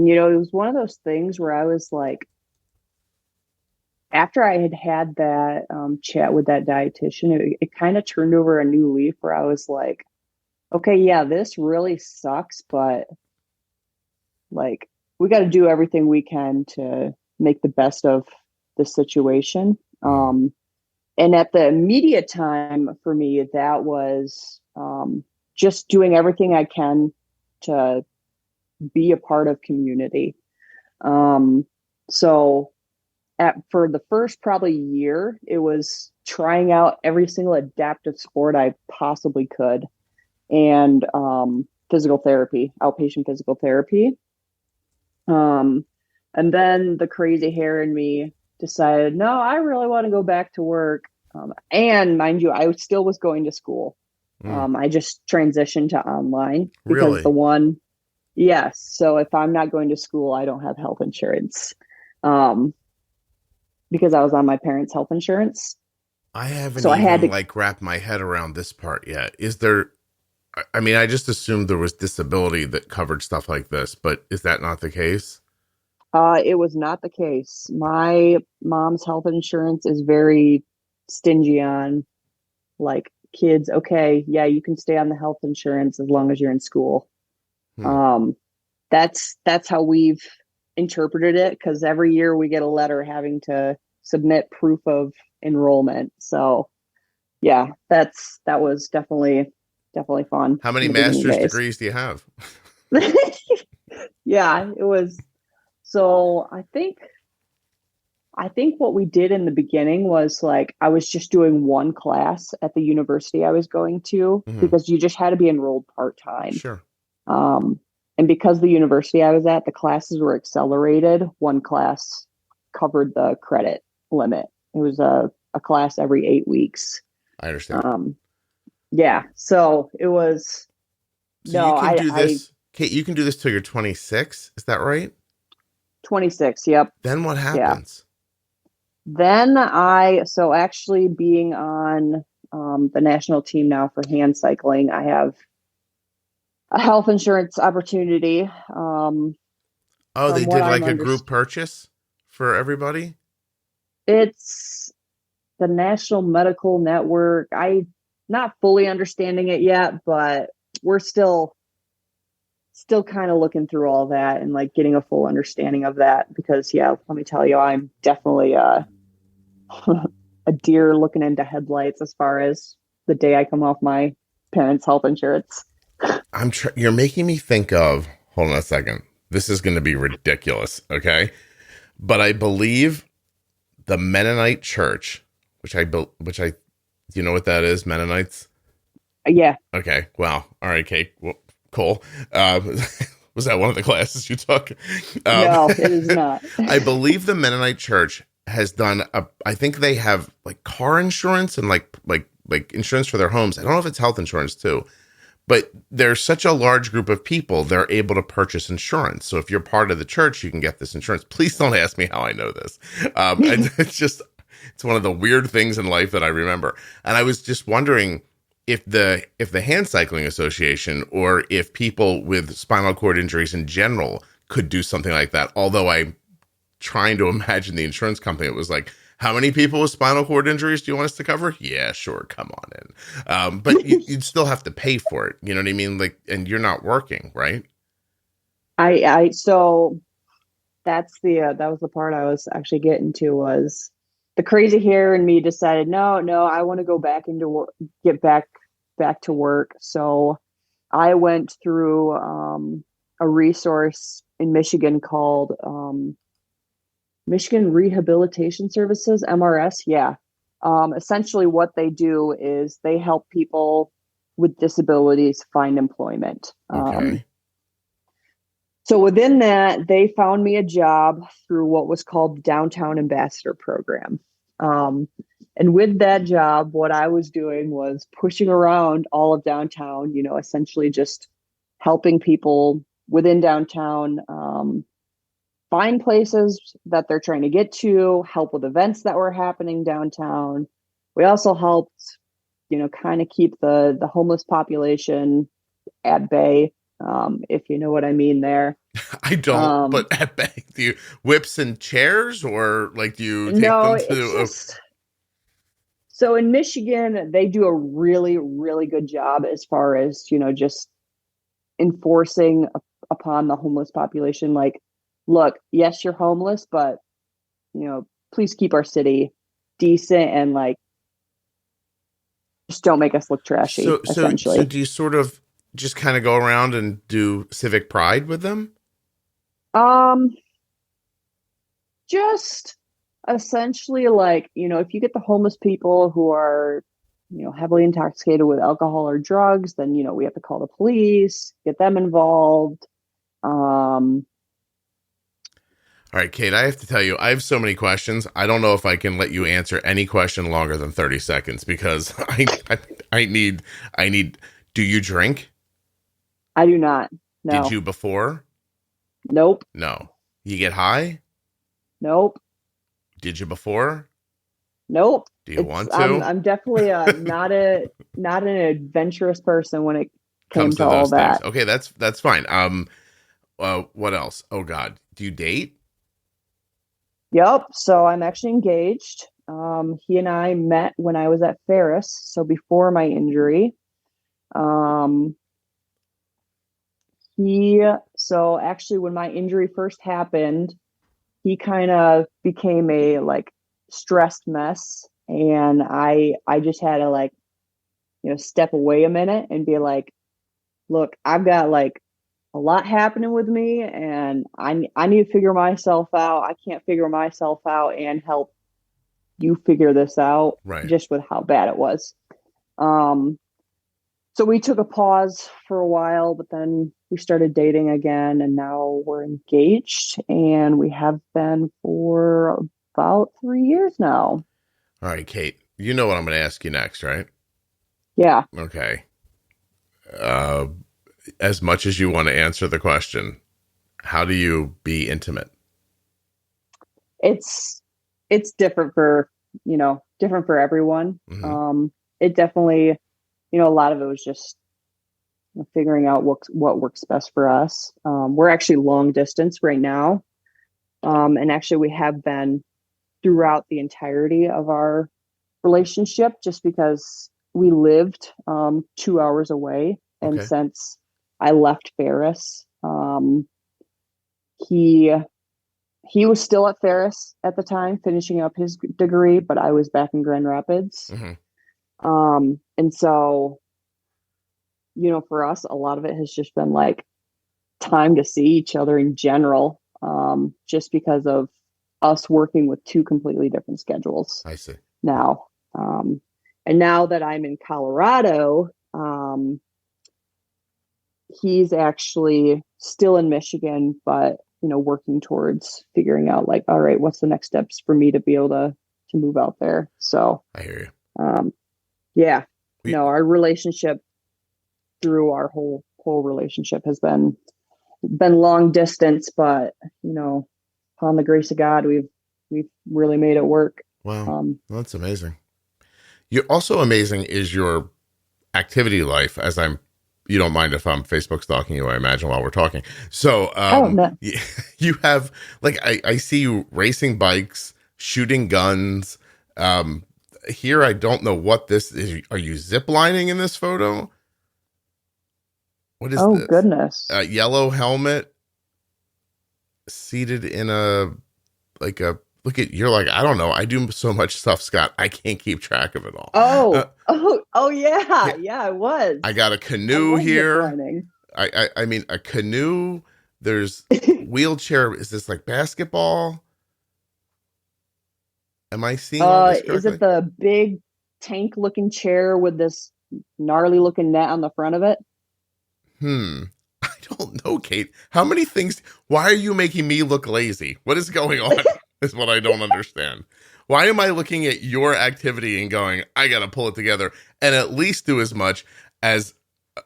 it was one of those things where I was like, after I had that chat with that dietitian, it kind of turned over a new leaf where I was like, okay, yeah, this really sucks, but like, we got to do everything we can to make the best of the situation. And at the immediate time for me, that was just doing everything I can to be a part of community. So for the first probably year, it was trying out every single adaptive sport I possibly could, and physical therapy, outpatient physical therapy. And then the crazy hair in me decided, no, I really want to go back to work. And mind you, I still was going to school. I just transitioned to online because Really? yes. So if I'm not going to school, I don't have health insurance. Because I was on my parents' health insurance. I haven't so even I had to, like wrapped my head around this part yet. Is there, I mean, I just assumed there was disability that covered stuff like this, but is that not the case? it was not the case. My mom's health insurance is very stingy on like kids. Okay, yeah, you can stay on the health insurance as long as you're in school. Um, that's how we've interpreted it, because every year we get a letter having to submit proof of enrollment. So yeah, that was definitely fun How many in the beginning master's days. degrees do you have? Yeah, it was. So I think what we did in the beginning was like I was just doing one class at the university I was going to Hmm. because you just had to be enrolled part time. Sure. Um, and because the university I was at, the classes were accelerated, one class covered the credit limit. It was a class every 8 weeks. I understand. Um, yeah, so it was So you no, can do I this, Kate, you can do this till you're 26. Is that right? 26. Yep. Then what Yeah. happens? Then so actually being on the national team now for hand cycling, I have a health insurance opportunity. Oh, From they what did I'm like a under, group purchase for everybody? it's the National Medical Network. I not fully understanding it yet, but we're still kind of looking through all that and like getting a full understanding of that because yeah, let me tell you, I'm definitely a deer looking into headlights as far as the day I come off my parents' health insurance. You're making me think of, hold on a second. This is going to be ridiculous, okay? But I believe the Mennonite church, which I do you know what that is? Mennonites? Yeah. Okay. Wow. All right, Kate. Well, cool. Was that one of the classes you took? No, it is not. I believe the Mennonite church has done I think they have like car insurance and like insurance for their homes. I don't know if it's health insurance too. But there's such a large group of people, they're able to purchase insurance. So if you're part of the church, you can get this insurance. Please don't ask me how I know this. And it's one of the weird things in life that I remember. And I was just wondering if the Hand Cycling Association or if people with spinal cord injuries in general could do something like that. Although I'm trying to imagine the insurance company, it was like, how many people with spinal cord injuries do you want us to cover? Yeah, sure. Come on in. But you'd still have to pay for it. You know what I mean? Like, and you're not working, right? So that's that was the part I was actually getting to was the crazy hair in me decided, no, I want to go back into work, get back to work. So I went through a resource in Michigan called Michigan Rehabilitation Services, MRS. Yeah. Essentially, what they do is they help people with disabilities find employment. Okay. So within that, they found me a job through what was called the Downtown Ambassador Program. Um, and with that job, what I was doing was pushing around all of downtown, essentially just helping people within downtown find places that they're trying to get to, help with events that were happening downtown. We also helped, kind of keep the homeless population at bay, if you know what I mean there. I don't, Um, but at best, do you whips and chairs or like do you take no, them it's to just so in Michigan, they do a really, really good job as far as, just enforcing upon the homeless population. Like, look, yes, you're homeless, but, please keep our city decent and like, just don't make us look trashy, so essentially. do you sort of just kind of go around and do civic pride with them? Um, just essentially like, if you get the homeless people who are, heavily intoxicated with alcohol or drugs, then, we have to call the police, get them involved. Um, All right, Kate, I have to tell you, I have so many questions. I don't know if I can let you answer any question longer than 30 seconds because I need, do you drink? I do not. Did No. you before? Nope. No. You get high? Nope. Did you before? Nope. Do you It's want I'm to? I'm definitely not an adventurous person when it came Comes to to all those things. that. Okay, that's fine. What else? Oh God, do you date? Yep. So I'm actually engaged. He and I met when I was at Ferris, so before my injury. Um, so actually when my injury first happened, he kind of became a like stressed mess. And I just had to like, step away a minute and be like, look, I've got like a lot happening with me, and I need to figure myself out. I can't figure myself out and help you figure this out, Right. just with how bad it was. So we took a pause for a while, but then we started dating again, and now we're engaged, and we have been for about 3 years now. All right, Kate, you know what I'm going to ask you next, right? Yeah. Okay. As much as you want to answer the question, how do you be intimate? It's different for, different for everyone. Mm-hmm. It definitely, a lot of it was just figuring out what works best for us. We're actually long distance right now. And actually we have been throughout the entirety of our relationship, just because we lived 2 hours away. And Okay. since I left Ferris, he was still at Ferris at the time, finishing up his degree, but I was back in Grand Rapids. Mm-hmm. And so, for us, a lot of it has just been like time to see each other in general, just because of us working with two completely different schedules I see. now. And now that I'm in Colorado, he's actually still in Michigan, but working towards figuring out like, all right, what's the next steps for me to be able to move out there. So I hear yeah, you. no, our relationship through our whole relationship has been long distance, but upon the grace of God, we've really made it work. Wow, that's amazing. You're also amazing is your activity life. As you don't mind if I'm Facebook stalking you, I imagine, while we're talking. So, No. you have like I see you racing bikes, shooting guns. Here, I don't know what this is. Are you zip lining in this photo? What is Oh, this? goodness. A yellow helmet, seated in a look at, you're like, I don't know. I do so much stuff, Scott. I can't keep track of it all. Yeah. Yeah, I was. I got a I canoe was here. ziplining. I mean, a canoe. There's wheelchair. Is this like basketball? Am I seeing all this Is it correctly? the big tank looking chair with this gnarly looking net on the front of it? I don't know, Kate. How many things? Why are you making me look lazy? What is going on? Is what I don't understand. Why am I looking at your activity and going, I got to pull it together and at least do as much as,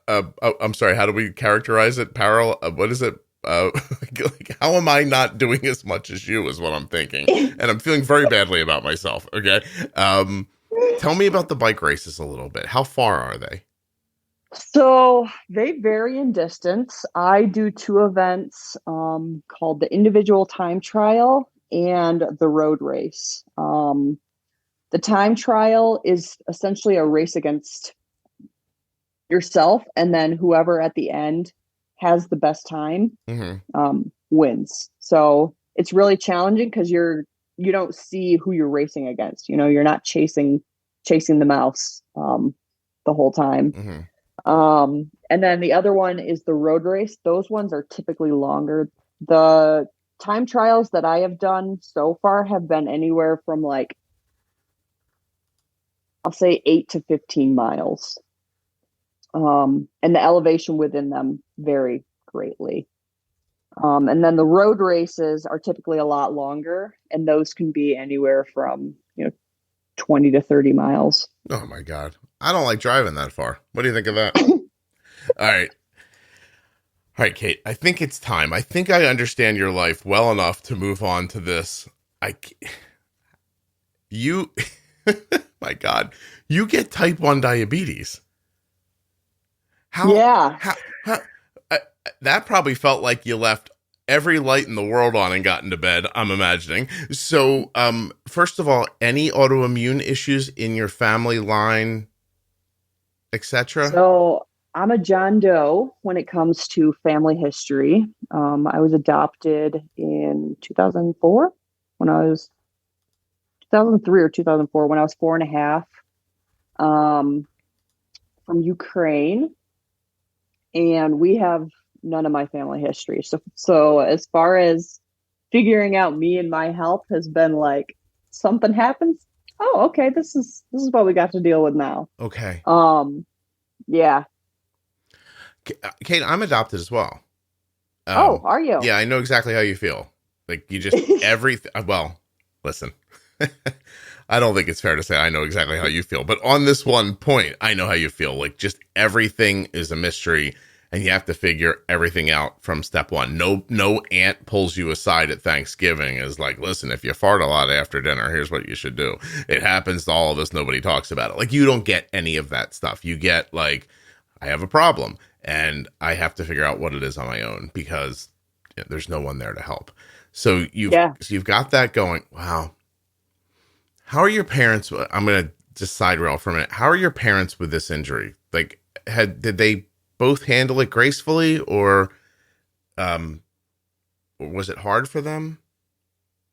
I'm sorry, how do we characterize it? Parallel, what is it? Like, how am I not doing as much as you is what I'm thinking. And I'm feeling very badly about myself. Okay. Tell me about the bike races a little bit. How far are they? So they vary in distance. I do two events called the individual time trial and the road race. The time trial is essentially a race against yourself, and then whoever at the end has the best time wins. So it's really challenging because you don't see who you're racing against. You're not chasing the mouse the whole time. Mm-hmm. And then the other one is the road race. Those ones are typically longer. The time trials that I have done so far have been anywhere from like, I'll say 8 to 15 miles. And the elevation within them vary greatly. And then the road races are typically a lot longer, and those can be anywhere from 20 to 30 miles. Oh my God. I don't like driving that far. What do you think of that? All right. All right, Kate, I think it's time. I think I understand your life well enough to move on to this. You, my God, you get type 1 diabetes. Yeah. How that probably felt like you left every light in the world on and got into bed, I'm imagining. So, first of all, any autoimmune issues in your family line, etc.? So I'm a John Doe when it comes to family history. I was adopted in 2004 when I was 2003 or 2004 when I was 4.5, from Ukraine, and we have none of my family history. So as far as figuring out me and my health has been like something happens. Oh, okay. This is what we got to deal with now. Okay. Yeah. Kate, I'm adopted as well. Are you? Yeah, I know exactly how you feel. Like you just everything. Well, listen, I don't think it's fair to say I know exactly how you feel, but on this one point, I know how you feel. Like just everything is a mystery, and you have to figure everything out from step one. No aunt pulls you aside at Thanksgiving is like, listen, if you fart a lot after dinner, here's what you should do. It happens to all of us. Nobody talks about it. Like you don't get any of that stuff. You get like, I have a problem and I have to figure out what it is on my own because there's no one there to help. So you've got that going. Wow. How are your parents? I'm going to just side rail for a minute. How are your parents with this injury? Like, did they both handle it gracefully, or was it hard for them?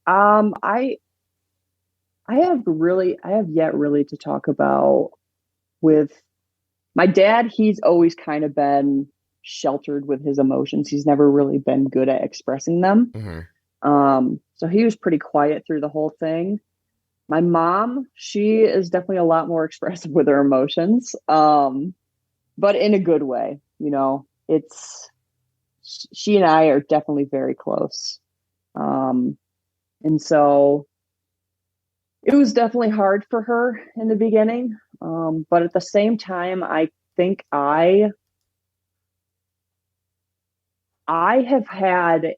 I have yet really to talk about with my dad. He's always kind of been sheltered with his emotions. He's never really been good at expressing them. Mm-hmm. So he was pretty quiet through the whole thing. My mom, she is definitely a lot more expressive with her emotions, but in a good way. You know, she and I are definitely very close. And so it was definitely hard for her in the beginning. But at the same time, I think I have had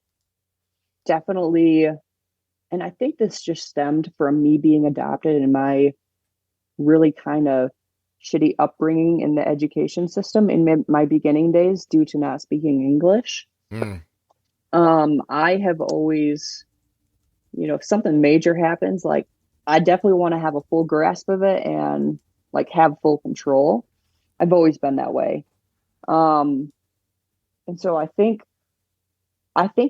definitely, and I think this just stemmed from me being adopted and my really kind of shitty upbringing in the education system in my beginning days due to not speaking English. Mm. I have always, if something major happens, like I definitely want to have a full grasp of it and like have full control. I've always been that way. And so I think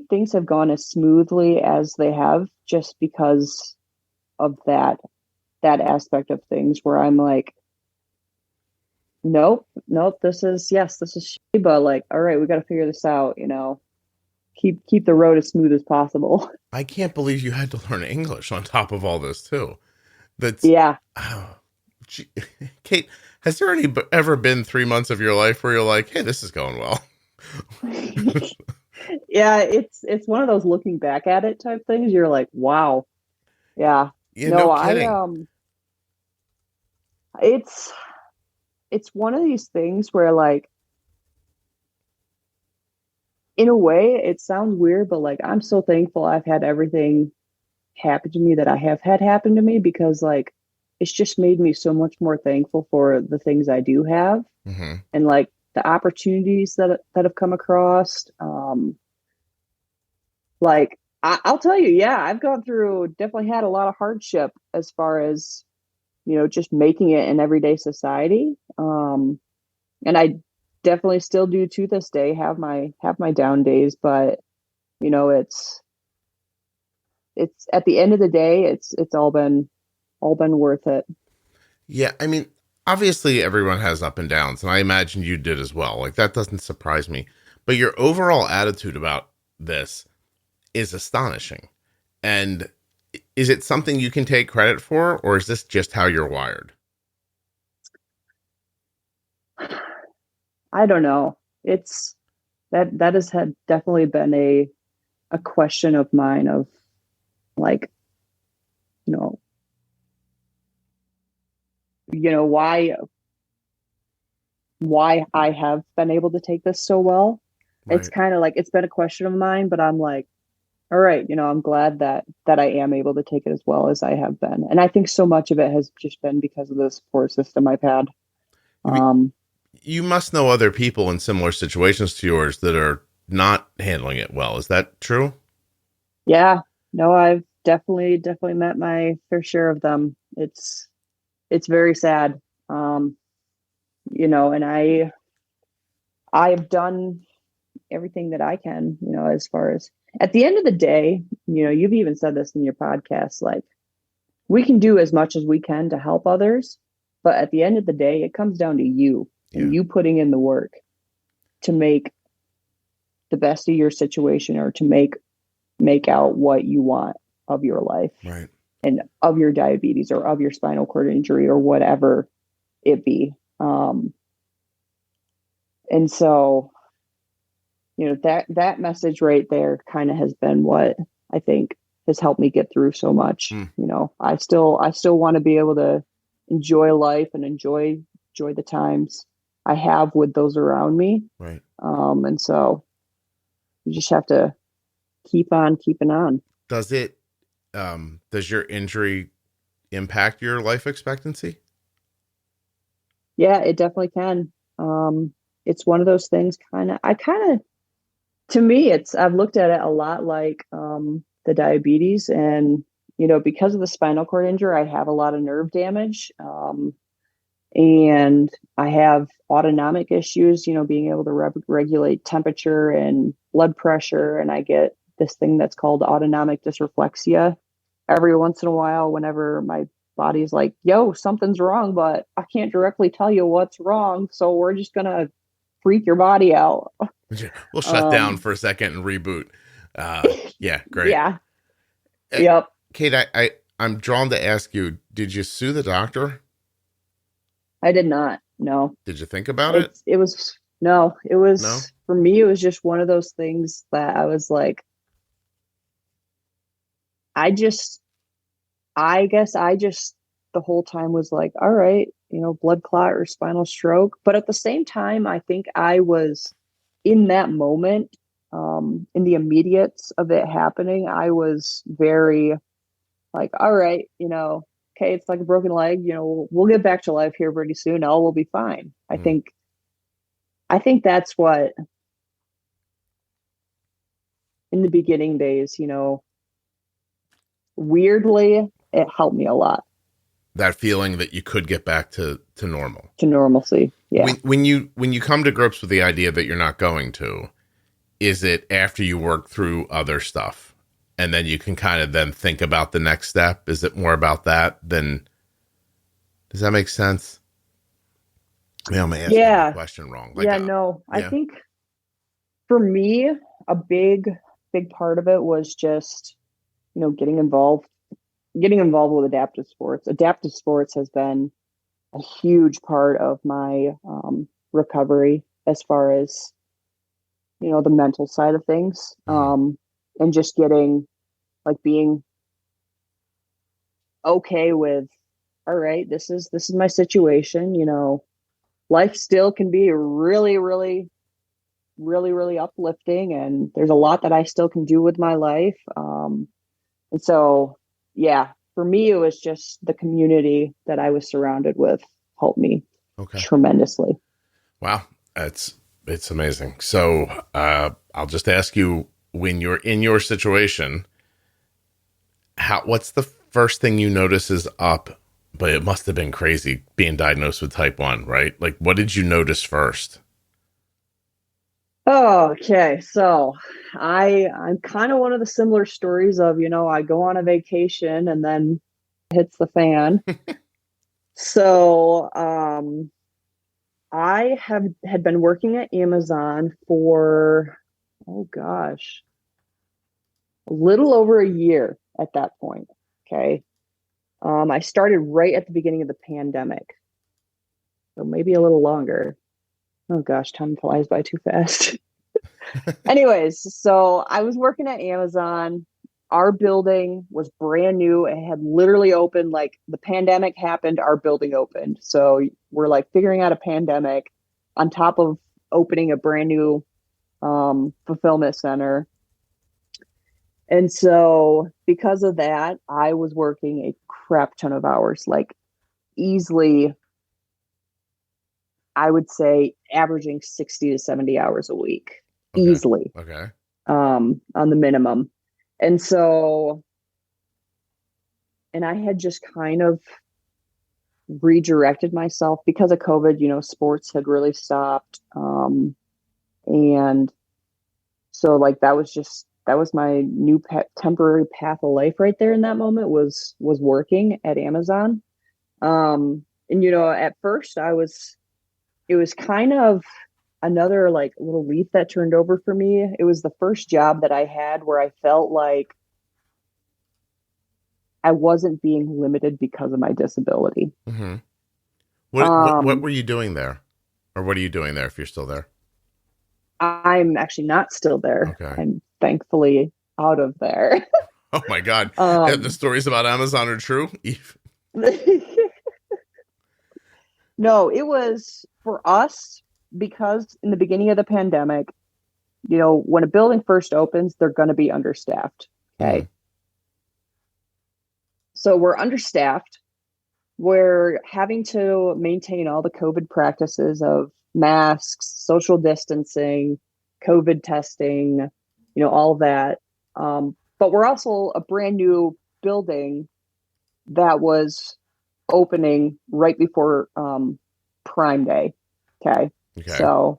things have gone as smoothly as they have just because of that aspect of things where I'm like, nope, this is shitty, but like, all right, we got to figure this out, keep the road as smooth as possible. I can't believe you had to learn English on top of all this too. That's Yeah. Oh, Kate, has there ever been 3 months of your life where you're like, hey, this is going well? Yeah, it's one of those looking back at it type things. You're like, wow. Yeah. Yeah, no kidding. It's one of these things where like in a way it sounds weird, but like I'm so thankful I've had everything happen to me that I have had happen to me because like it's just made me so much more thankful for the things I do have. Mm-hmm. And like the opportunities that have come across. Like I'll tell you, yeah, I've gone through, definitely had a lot of hardship as far as, just making it in everyday society. And I definitely still do to this day have my down days, but it's at the end of the day, it's all been worth it. Yeah, I mean, obviously everyone has up and downs, and I imagine you did as well. Like that doesn't surprise me. But your overall attitude about this is astonishing. And is it something you can take credit for, or is this just how you're wired? I don't know. It's that has had definitely been a question of mine of like, you know, why I have been able to take this so well. Right. It's kind of like it's been a question of mine, but I'm like, all right, I'm glad that I am able to take it as well as I have been. And I think so much of it has just been because of the support system I've had. You must know other people in similar situations to yours that are not handling it well. Is that true? Yeah, no, I've definitely met my fair share of them. It's very sad. And I've done everything that I can, as far as at the end of the day, you've even said this in your podcast, like we can do as much as we can to help others, but at the end of the day, it comes down to you and you putting in the work to make the best of your situation, or to make out what you want of your life, right, and of your diabetes or of your spinal cord injury or whatever it be. And so, that message right there kind of has been what I think has helped me get through so much. I still want to be able to enjoy life and enjoy the times I have with those around me. Right. And so you just have to keep on keeping on. Does your injury impact your life expectancy? Yeah, it definitely can. It's one of those things to me, I've looked at it a lot like the diabetes, and because of the spinal cord injury, I have a lot of nerve damage, and I have autonomic issues. Being able to regulate temperature and blood pressure, and I get this thing that's called autonomic dysreflexia every once in a while. Whenever my body's like, "Yo, something's wrong," but I can't directly tell you what's wrong, so we're just gonna freak your body out. We'll shut down for a second and reboot. Yeah, great. Yeah. Yep. Kate, I'm drawn to ask you, did you sue the doctor? I did not. No. Did you think about it? No, No? for me, it was just one of those things that I was like, I guess I just the whole time was like, all right, blood clot or spinal stroke. But at the same time, I think I was in that moment, in the immediates of it happening, I was very like, all right, okay, it's like a broken leg, we'll get back to life here pretty soon. All will be fine. I think that's what, in the beginning days, weirdly, it helped me a lot. That feeling that you could get back to normal. To normalcy. Yeah. When you come to grips with the idea that you're not going to, is it after you work through other stuff and then you can kind of then think about the next step? Is it more about that than, does that make sense? I may ask the question wrong. I think for me, a big part of it was just, getting involved with adaptive sports. Adaptive sports has been a huge part of my recovery as far as, the mental side of things. And just being okay with, all right, this is my situation. Life still can be really, really, really, really uplifting, and there's a lot that I still can do with my life. And so, for me, it was just the community that I was surrounded with helped me tremendously. Wow. It's amazing. So, I'll just ask you, when you're in your situation, what's the first thing you notice is up? But it must have been crazy being diagnosed with type 1, right? Like, what did you notice first? Oh, okay. So I'm kind of one of the similar stories of, I go on a vacation and then it hits the fan. So I had been working at Amazon for, oh gosh, a little over a year at that point. Okay. I started right at the beginning of the pandemic. So maybe a little longer. Oh gosh, time flies by too fast. Anyways, so I was working at Amazon. Our building was brand new. It had literally opened, like the pandemic happened, our building opened. So we're like figuring out a pandemic on top of opening a brand new fulfillment center. And so because of that, I was working a crap ton of hours, like easily, I would say averaging 60 to 70 hours a week, easily. Okay. On the minimum. And so, and I had just kind of redirected myself because of COVID, sports had really stopped. And so like, that was just that was my new temporary path of life right there in that moment was working at Amazon. And at first it was kind of another like little leaf that turned over for me. It was the first job that I had where I felt like I wasn't being limited because of my disability. Mm-hmm. What were you doing there? Or what are you doing there if you're still there? I'm actually not still there. Okay. I'm thankfully out of there. Oh my God. The stories about Amazon are true? No, it was for us because in the beginning of the pandemic, when a building first opens, they're going to be understaffed. Okay. So we're understaffed. We're having to maintain all the COVID practices of masks, social distancing, COVID testing, all that. But we're also a brand new building that was opening right before Prime Day. Okay. So,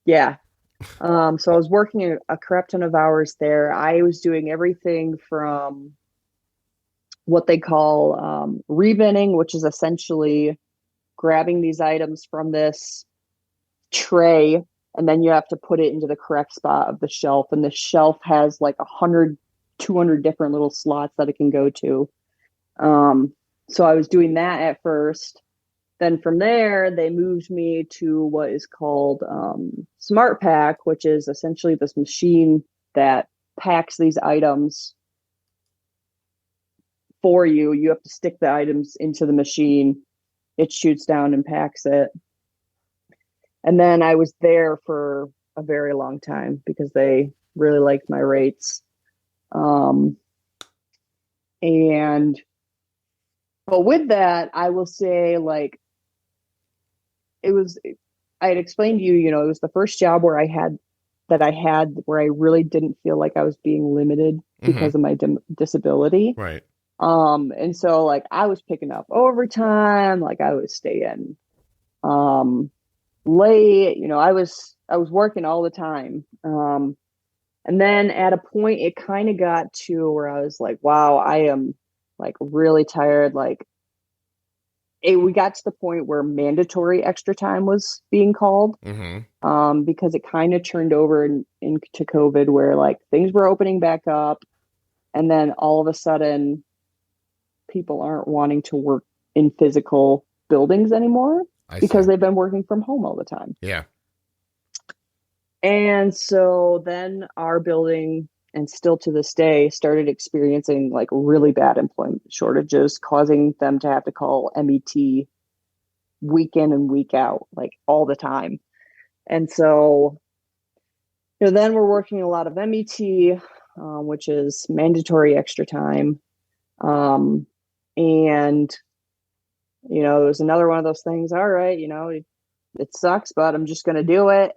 yeah. So I was working a crap ton of hours there. I was doing everything from what they call rebinning, which is essentially grabbing these items from this tray, and then you have to put it into the correct spot of the shelf. And the shelf has like 100, 200 different little slots that it can go to. So I was doing that at first. Then from there, they moved me to what is called Smart Pack, which is essentially this machine that packs these items for you. You have to stick the items into the machine. It shoots down and packs it. And then I was there for a very long time because they really liked my rates. But with that, I will say, like, I had explained to you, it was the first job where I had where I really didn't feel like I was being limited because of my disability. Right. And so like I was picking up overtime, like I was staying late, I was working all the time. And then at a point it kind of got to where I was like, wow, I am like really tired. Like we got to the point where mandatory extra time was being called, because it kind of turned over into COVID where like things were opening back up. And then all of a sudden people aren't wanting to work in physical buildings anymore because they've been working from home all the time. Yeah. And so then our building, and still to this day, started experiencing like really bad employment shortages, causing them to have to call MET week in and week out, like all the time. And so, then we're working a lot of MET, which is mandatory extra time. And, it was another one of those things. All right, it sucks, but I'm just going to do it.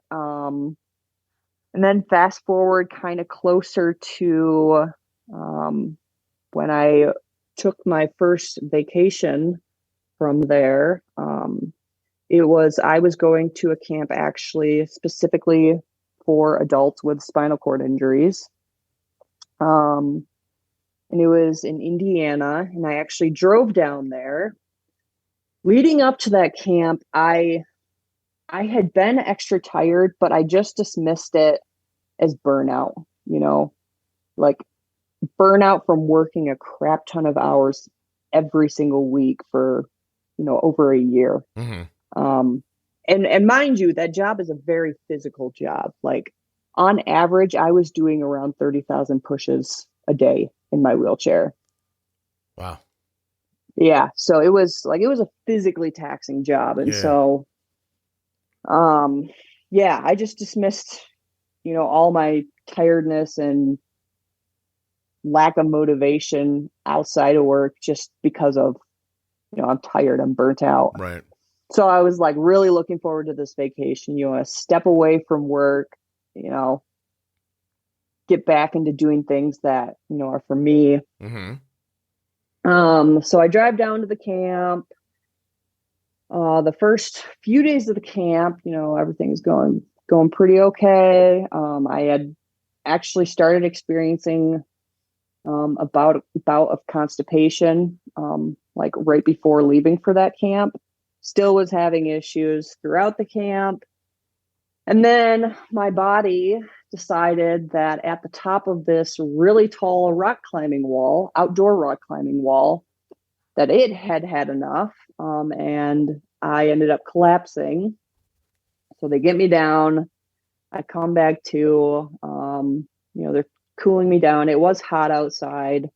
And then fast forward kind of closer to when I took my first vacation from there. I was going to a camp actually specifically for adults with spinal cord injuries. And it was in Indiana, and I actually drove down there. Leading up to that camp, I had been extra tired, but I just dismissed it as burnout, like burnout from working a crap ton of hours every single week for, over a year. And mind you, that job is a very physical job. Like on average, I was doing around 30,000 pushes a day in my wheelchair. Wow. Yeah. So it was a physically taxing job. And so, I just dismissed, all my tiredness and lack of motivation outside of work just because of, I'm tired, I'm burnt out. Right. So I was like really looking forward to this vacation, a step away from work, get back into doing things that, are for me. So I drive down to the camp. The first few days of the camp, everything's going pretty okay. I had actually started experiencing a bout of constipation, like right before leaving for that camp. Still was having issues throughout the camp. And then my body decided that at the top of this really tall rock climbing wall, outdoor rock climbing wall, that it had had enough. And I ended up collapsing. So they get me down. I come back to, they're cooling me down. It was hot outside.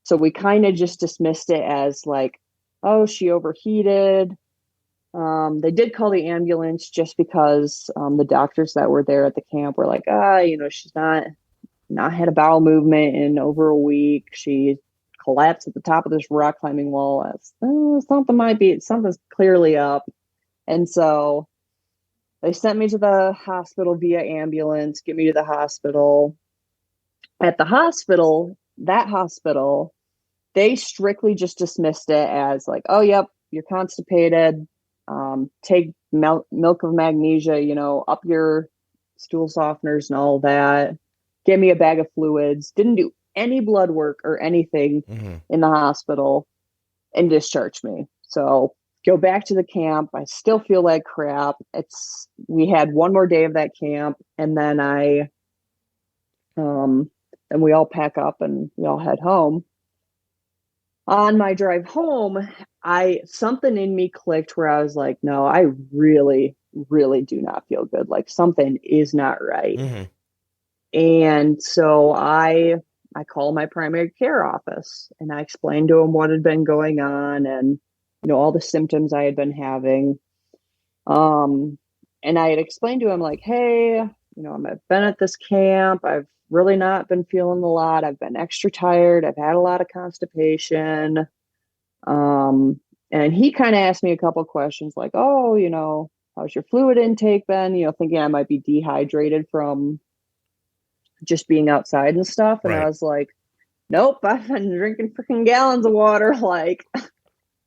So we kind of just dismissed it as like, oh, she overheated. They did call the ambulance just because the doctors that were there at the camp were like, she's not had a bowel movement in over a week. She collapsed at the top of this rock climbing wall. Something's clearly up. And so they sent me to the hospital via ambulance, get me to the hospital. At the hospital, they strictly just dismissed it as like, oh, yep, you're constipated. Take milk of magnesia, up your stool softeners and all that. Give me a bag of fluids. Didn't do any blood work or anything in the hospital and discharged me. So go back to the camp. I still feel like crap. We had one more day of that camp, and then and we all pack up and we all head home. On my drive home, something in me clicked where I was like, no, I really, really do not feel good. Like something is not right. Mm-hmm. And so I called my primary care office and I explained to them what had been going on and, all the symptoms I had been having. And I had explained to him like, hey, I've been at this camp. I've really not been feeling a lot. I've been extra tired. I've had a lot of constipation. And he kind of asked me a couple of questions like, oh, how's your fluid intake been? Thinking I might be dehydrated from just being outside and stuff. And right. I was like, nope, I've been drinking freaking gallons of water. Like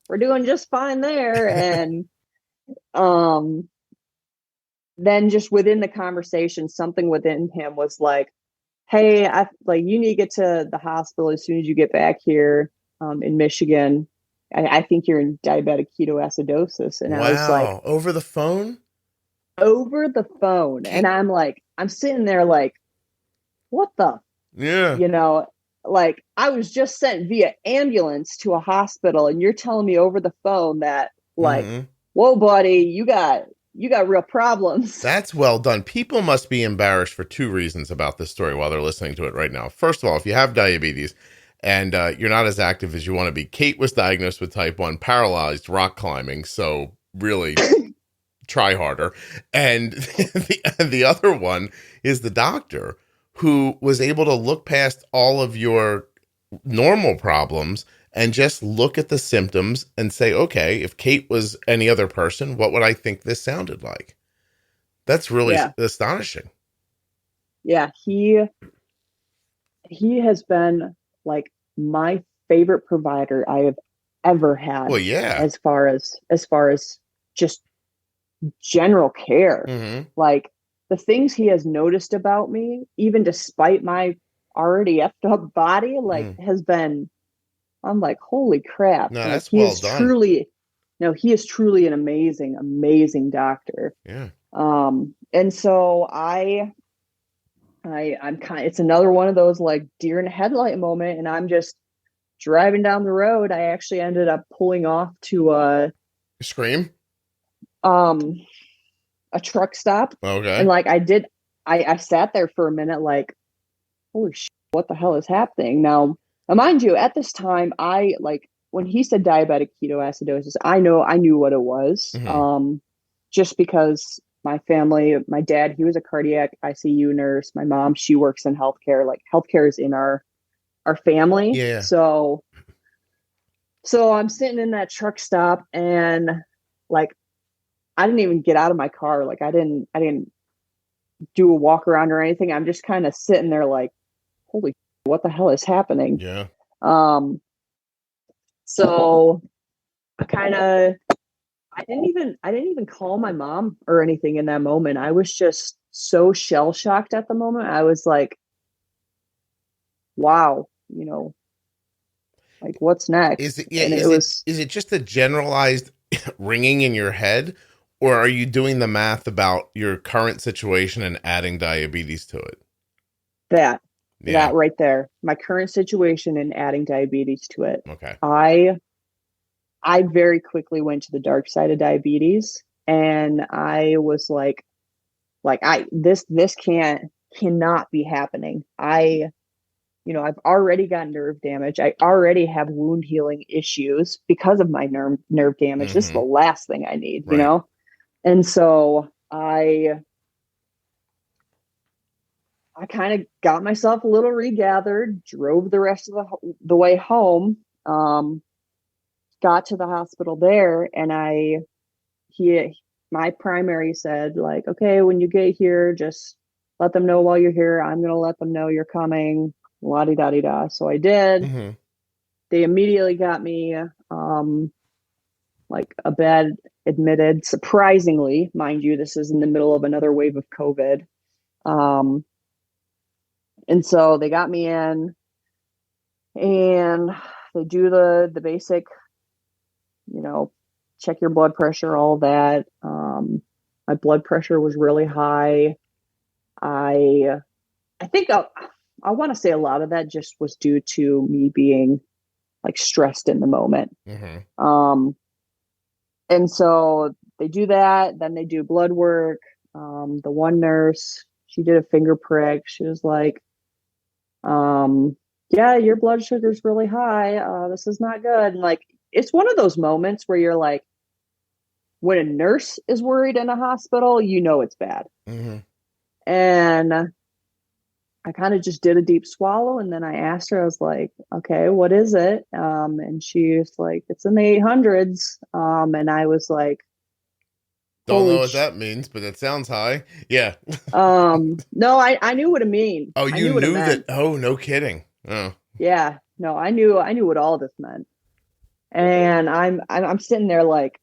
we're doing just fine there. And, then just within the conversation, something within him was like, hey, you need to get to the hospital as soon as you get back here in Michigan. I think you're in diabetic ketoacidosis. And wow. I was like, over the phone? Over the phone. And I'm sitting there like, what the? Yeah. Like I was just sent via ambulance to a hospital and you're telling me over the phone that like, whoa, buddy, you got real problems. That's well done. People must be embarrassed for two reasons about this story while they're listening to it right now. First of all, if you have diabetes and you're not as active as you want to be, Kate was diagnosed with type 1, paralyzed, rock climbing. So really try harder. And the other one is the doctor who was able to look past all of your normal problems and just look at the symptoms and say, okay, if Kate was any other person, what would I think this sounded like? That's really astonishing. Yeah, he has been like my favorite provider I have ever had. Well, yeah. As far as just general care. Mm-hmm. Like the things he has noticed about me, even despite my already effed up body, has been, I'm like, holy crap. No, like, that's well done. He is truly an amazing, amazing doctor. Yeah. And so I'm it's another one of those like deer in a headlight moment. And I'm just driving down the road. I actually ended up pulling off to Scream? A truck stop. Okay. And like I sat there for a minute like, holy shit, what the hell is happening? Now, mind you, at this time, I like when he said diabetic ketoacidosis, I knew what it was. Mm-hmm. Just because my family, my dad, he was a cardiac ICU nurse. My mom, she works in healthcare. Like healthcare is in our family. Yeah. So I'm sitting in that truck stop and like I didn't even get out of my car. Like I didn't do a walk around or anything. I'm just kind of sitting there like, holy, what the hell is happening? Yeah. So I didn't even call my mom or anything in that moment. I was just so shell shocked at the moment. I was like, wow, like what's Is it next? yeah, And it was is it just a generalized ringing in your head, or are you doing the math about your current situation and adding diabetes to it? that, Yeah. that right there, my current situation and adding diabetes to it. Okay. I very quickly went to the dark side of diabetes, and I was like this cannot be happening. I've already got nerve damage. I already have wound healing issues because of my nerve damage. This is the Mm-hmm. last thing I need, Right. And so I kind of got myself a little regathered, drove the rest of the way home, got to the hospital there, and he my primary said, like, okay, when you get here, just let them know while you're here. I'm gonna let them know you're coming. La di da di da. So I did. Mm-hmm. They immediately got me like a bed admitted. Surprisingly, mind you, this is in the middle of another wave of COVID. Um, and so they got me in, and they do the basic, you know, check your blood pressure, all that. My blood pressure was really high. I I think I want to say a lot of that just was due to me being like stressed in the moment. Mm-hmm. And so they do that, then they do blood work. The one nurse, she did a finger prick. She was like, yeah, your blood sugar's really high. This is not good. And like, it's one of those moments where you're like, when a nurse is worried in a hospital, it's bad. Mm-hmm. And I kind of just did a deep swallow, and then I asked her, I was like, okay, what is it? And she was like, it's in the 800s. And I was like, Don't know holy what that means, but it sounds high. Yeah. no, I knew what it mean. Oh, I you knew what it knew that? meant. Oh, no kidding. Oh. Yeah, no, I knew what all this meant. And I'm sitting there like,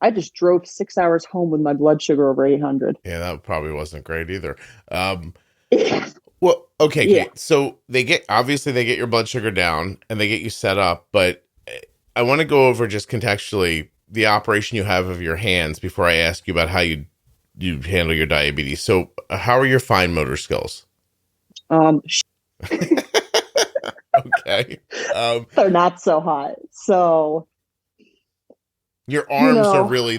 I just drove 6 hours home with my blood sugar over 800. Yeah, that probably wasn't great either. Um, Yeah. well, okay, Yeah. Kate. So obviously they get your blood sugar down and they get you set up, but I want to go over just contextually the operation you have of your hands before I ask you about how you handle your diabetes. So, how are your fine motor skills? Um, Okay. they're not so hot. So, Your you arms are know, really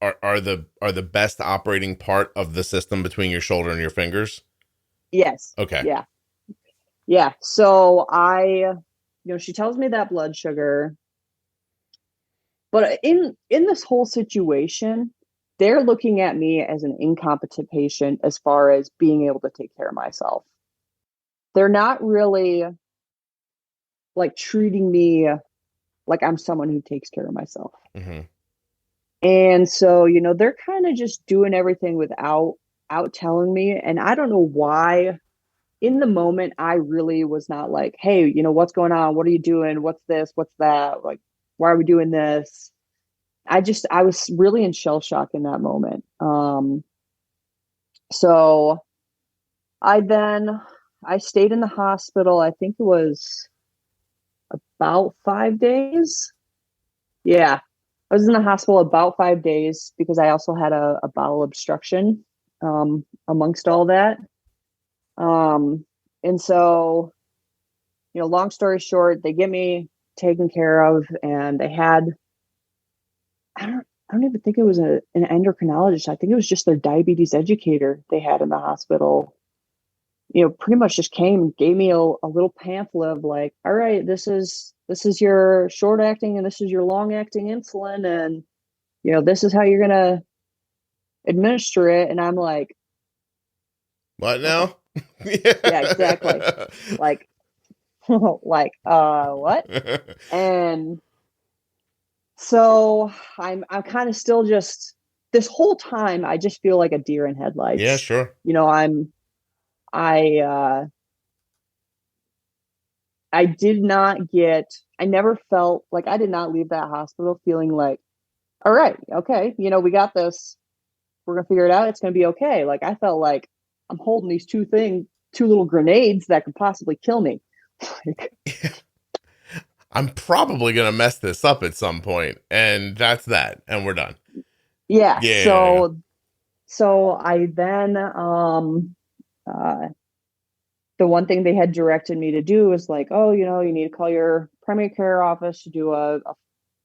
are the best operating part of the system between your shoulder and your fingers. yes. Okay. Yeah. Yeah. So she tells me that blood sugar, but in this whole situation, they're looking at me as an incompetent patient as far as being able to take care of myself. They're not really like treating me like I'm someone who takes care of myself. Mm-hmm. And so, they're kind of just doing everything without out telling me. And I don't know why in the moment I really was not like, hey, what's going on? What are you doing? What's this? What's that? Like, why are we doing this? I was really in shell shock in that moment. So I stayed in the hospital. I think it was about 5 days. Yeah. I was in the hospital about 5 days because I also had a bowel obstruction amongst all that. And so, long story short, they get me taken care of, and they had, I don't even think it was an endocrinologist. I think it was just their diabetes educator they had in the hospital. Pretty much just came and gave me a little pamphlet of like, all right, this is your short acting and this is your long acting insulin, and this is how you're gonna administer it. And I'm like, What what the now? yeah, exactly. Like, like, what? And so I'm kind of still just this whole time I just feel like a deer in Yeah, headlights. sure. I I never felt like, I did not leave that hospital feeling like, all right, okay, we got this. We're gonna figure it out. It's gonna be okay. Like, I felt like I'm holding these two little grenades that could possibly kill me. Like, I'm probably going to mess this up at some point, and that's that, and we're done. yeah. Yeah. So I then, the one thing they had directed me to do is like, oh, you need to call your primary care office to do a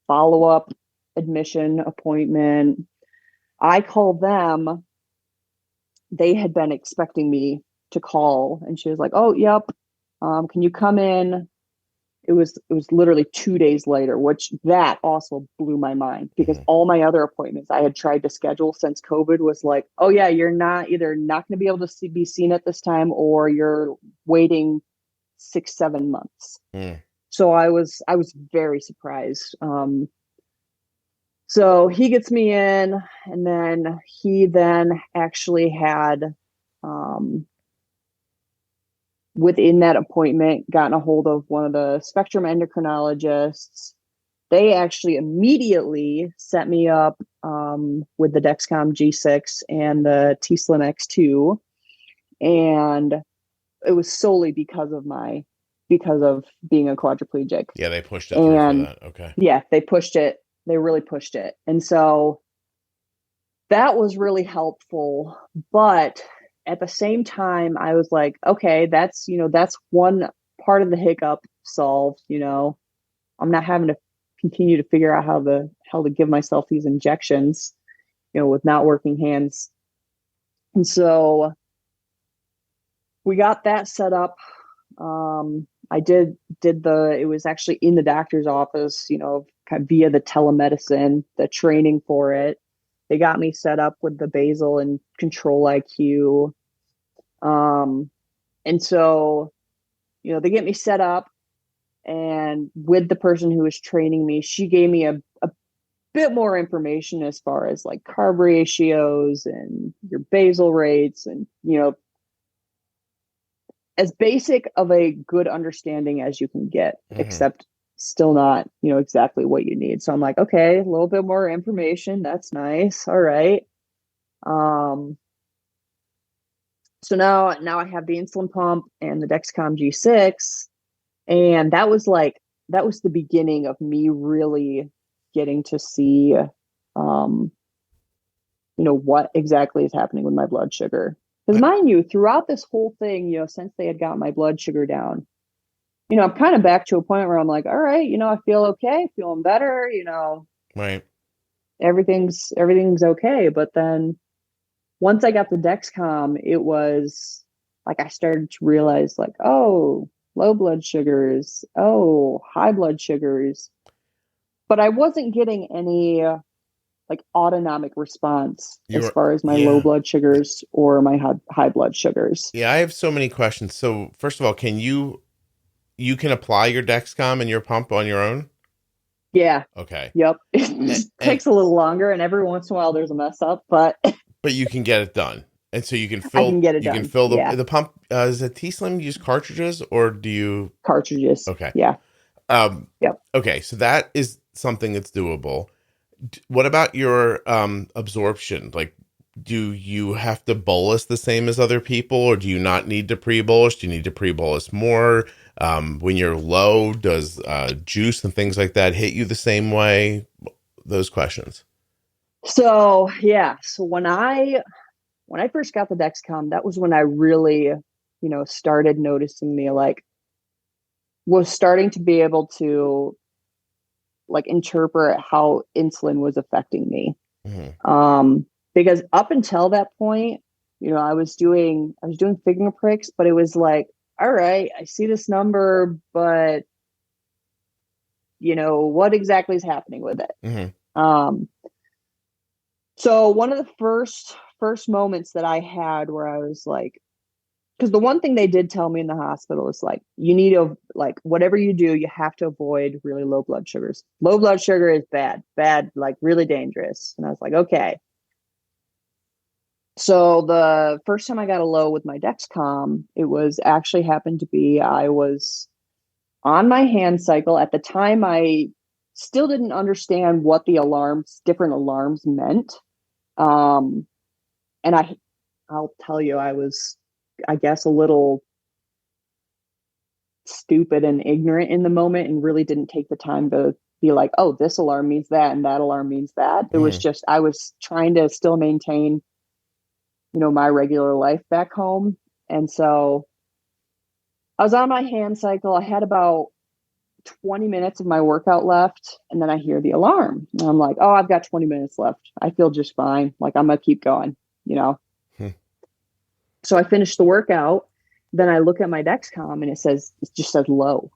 follow-up admission appointment. I called them. They had been expecting me to call, and she was like, oh, yep. Can you come in? It was literally 2 days later, which that also blew my mind because all my other appointments I had tried to schedule since COVID was like, oh yeah, you're not going to be able to be seen at this time, or you're waiting 6-7 months. So I was very surprised. So he gets me in, and then he then actually had, within that appointment, gotten a hold of one of the spectrum endocrinologists. They actually immediately set me up with the Dexcom G6 and the t:slim X2, and it was solely because of being a quadriplegic. Yeah, they pushed it through for that. Okay. Yeah, they pushed it. They really pushed it, and so that was really helpful. But at the same time, I was like, okay, that's one part of the hiccup solved. I'm not having to continue to figure out how to give myself these injections, with not working hands. And so we got that set up. I did it was actually in the doctor's office, kind of via the telemedicine, the training for it. They got me set up with the basal and control IQ. And so, they get me set up, and with the person who was training me, she gave me a bit more information as far as like carb ratios and your basal rates, and, as basic of a good understanding as you can get, except still not, exactly what you need. So I'm like, okay, a little bit more information. That's nice. All right. So now I have the insulin pump and the Dexcom G6. And that was the beginning of me really getting to see, what exactly is happening with my blood sugar. Because mind you, throughout this whole thing, since they had got my blood sugar down, I'm kind of back to a point where I'm like, all right, I feel okay, feeling better, Right. Everything's okay. But then once I got the Dexcom, it was like I started to realize like, oh, low blood sugars, oh, high blood sugars. But I wasn't getting any like autonomic response as far as my low blood sugars or my high blood sugars. Yeah, I have so many questions. So first of all, can you can apply your Dexcom and your pump on your own? Yeah. Okay. Yep. It takes a little longer, and every once in a while there's a mess up, but you can get it done. And so you can fill I can get it done. Can fill the pump. Is it t:slim use cartridges, or do you cartridges? Okay. Yeah. Yep. Okay, so that is something that's doable. What about your absorption? Like, do you have to bolus the same as other people, or do you not need to pre-bolus? Do you need to pre-bolus more? When you're low, does juice and things like that hit you the same way? Those questions. So, yeah. So when I first got the Dexcom, that was when I really, started noticing me, like, was starting to be able to like interpret how insulin was affecting me. Because up until that point, I was doing finger pricks, but it was like, all right, I see this number, but what exactly is happening with it? So one of the first moments that I had where I was like, because the one thing they did tell me in the hospital is like, you need to, like, whatever you do, you have to avoid really low blood sugars. Low blood sugar is bad, like really dangerous. And I was like, okay. So the first time I got a low with my Dexcom, it was actually happened to be, I was on my hand cycle. At the time, I still didn't understand what the different alarms meant. And I'll tell you, I was, I guess, a little stupid and ignorant in the moment and really didn't take the time to be like, oh, this alarm means that and that alarm means that. It was just, I was trying to still maintain, my regular life back home. And so I was on my hand cycle. I had about 20 minutes of my workout left, and then I hear the alarm. And I'm like, oh, I've got 20 minutes left. I feel just fine. Like, I'm going to keep going, So I finished the workout. Then I look at my Dexcom and it just says low.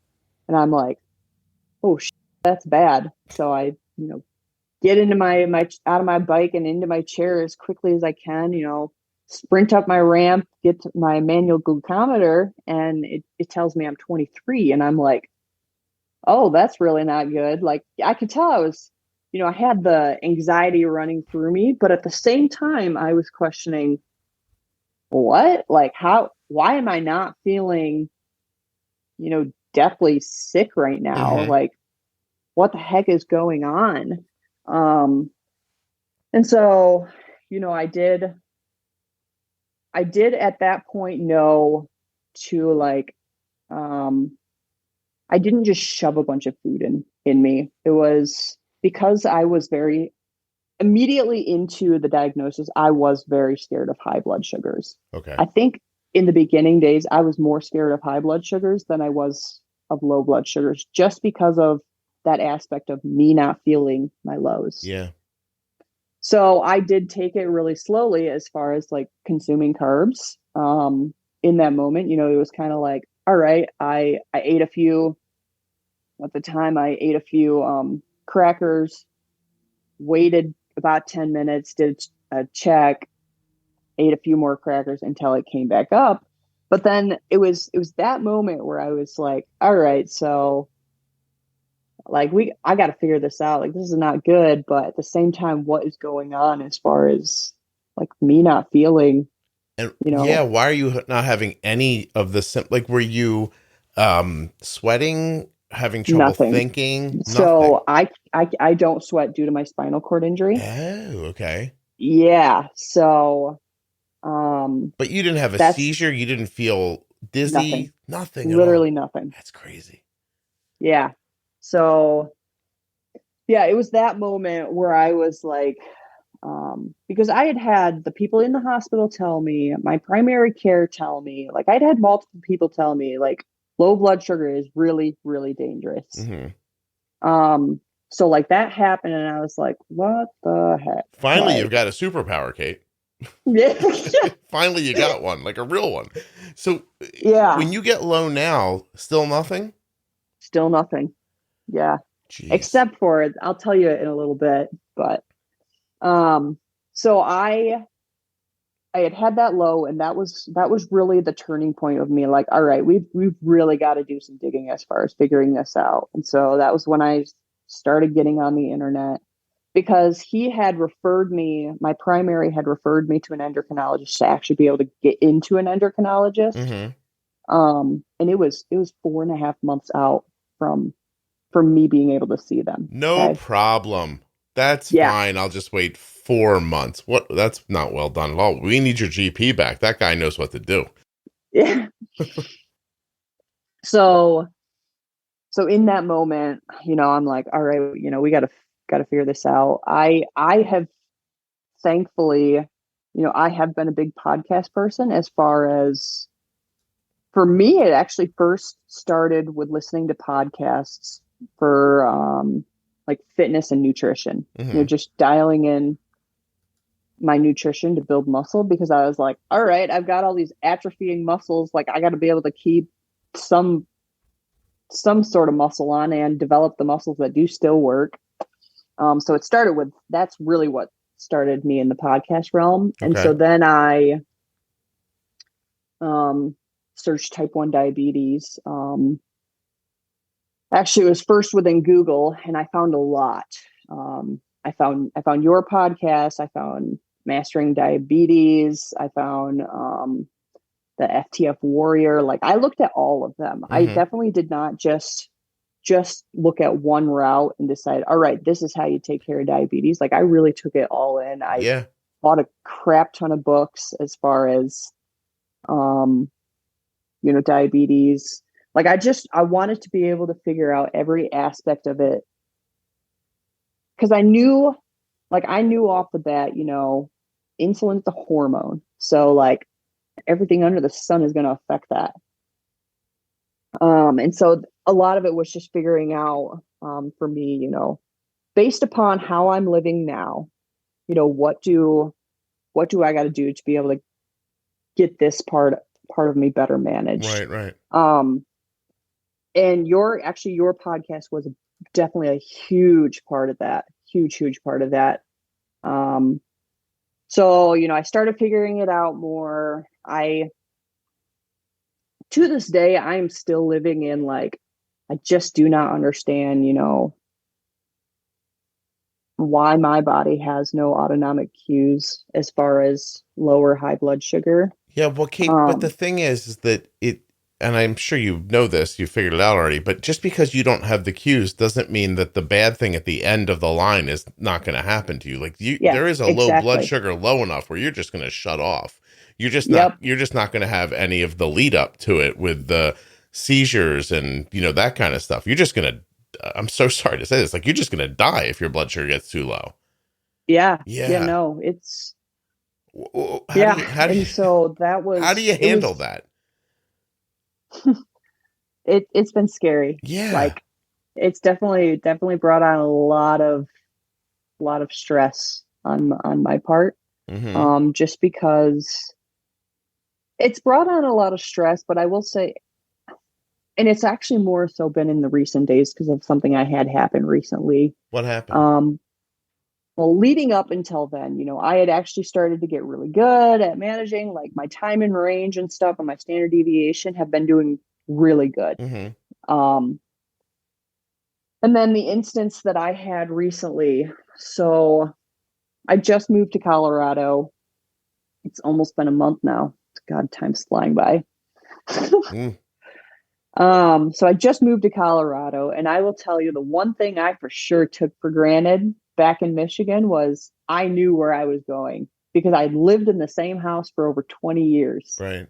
And I'm like, oh, that's bad. So I, get into my out of my bike and into my chair as quickly as I can, sprint up my ramp, get to my manual glucometer, and it tells me I'm 23. And I'm like, oh, that's really not good. Like, I could tell I was, I had the anxiety running through me, but at the same time, I was questioning, what? Like, why am I not feeling, deathly sick right now? Mm-hmm. Like, what the heck is going on? And so, I did at that point know to like, I didn't just shove a bunch of food in me. It was because I was very immediately into the diagnosis. I was very scared of high blood sugars. Okay. I think in the beginning days, I was more scared of high blood sugars than I was of low blood sugars, just because of that aspect of me not feeling my lows. Yeah. So I did take it really slowly as far as like consuming carbs. In that moment, it was kind of like, all right, I ate a few. At the time, I ate a few crackers, waited about 10 minutes, did a check, ate a few more crackers until it came back up. But then it was that moment where I was like, all right, so like I got to figure this out. Like, this is not good. But at the same time, what is going on as far as like me not feeling, and yeah, why are you not having any of the like, were you sweating, having trouble nothing. Thinking? So I don't sweat due to my spinal cord injury. Oh, okay. Yeah. So but you didn't have a seizure, you didn't feel dizzy, nothing literally at all. Nothing. That's crazy. Yeah. So yeah, it was that moment where I was like, because I had the people in the hospital tell me, my primary care tell me, like I'd had multiple people tell me like low blood sugar is really, really dangerous. Mm-hmm. So like that happened and I was like, what the heck? Finally, you've got a superpower, Kate. Yeah. Finally, you got one, like a real one. So yeah, when you get low now, still nothing? Still nothing. Yeah. Jeez. Except for, I'll tell you in a little bit, but so I had that low, and that was really the turning point of me like, all right, we've really got to do some digging as far as figuring this out. And so that was when I started getting on the internet, because he had referred me, my primary had referred me to an endocrinologist to actually be able to get into an endocrinologist. Mm-hmm. And it was 4.5 months out from me being able to see them. No problem. That's fine. I'll just wait 4 months. What? That's not well done at all. We need your GP back. That guy knows what to do. Yeah. So in that moment, I'm like, all right, we got to figure this out. I have, thankfully, I have been a big podcast person. As far as for me, it actually first started with listening to podcasts for like fitness and nutrition. Mm-hmm. Just dialing in my nutrition to build muscle, because I was like, all right, I've got all these atrophying muscles. Like, I got to be able to keep some sort of muscle on and develop the muscles that do still work. So it started with, that's really what started me in the podcast realm. And so then I searched type 1 diabetes. Actually, it was first within Google, and I found a lot. I found your podcast. I found Mastering Diabetes. I found the FTF Warrior. Like, I looked at all of them. Mm-hmm. I definitely did not just look at one route and decide, all right, this is how you take care of diabetes. Like, I really took it all in. I bought a crap ton of books as far as, diabetes. Like I wanted to be able to figure out every aspect of it. Cause I knew off the bat, insulin's a hormone. So like everything under the sun is going to affect that. And so a lot of it was just figuring out, for me, based upon how I'm living now, what do I got to do to be able to get this part of me better managed? Right. And your podcast was definitely a huge part of that. Huge part of that. So, I started figuring it out more. To this day, I'm still living in like, I just do not understand, why my body has no autonomic cues as far as lower high blood sugar. Yeah, well, Kate, but the thing is that and I'm sure you know this, you figured it out already, but just because you don't have the cues doesn't mean that the bad thing at the end of the line is not going to happen to you. Like there is a low blood sugar low enough where you're just going to shut off. You're just not going to have any of the lead up to it with the seizures and, that kind of stuff. You're just going to, I'm so sorry to say this, like you're just going to die if your blood sugar gets too low. Yeah. No, it's, so that was, how do you handle that? It's been scary. Yeah. Like it's definitely brought on a lot of stress on my part. Mm-hmm. Just because it's brought on a lot of stress, but I will say, and it's actually more so been in the recent days because of something I had happen recently. What happened? Well, leading up until then, I had actually started to get really good at managing like my time in range and stuff, and my standard deviation have been doing really good. Mm-hmm. And then the instance that I had recently, so I just moved to Colorado. It's almost been a month now. God, time's flying by. So I just moved to Colorado, and I will tell you the one thing I for sure took for granted back in Michigan was I knew where I was going because I lived in the same house for over 20 years. Right.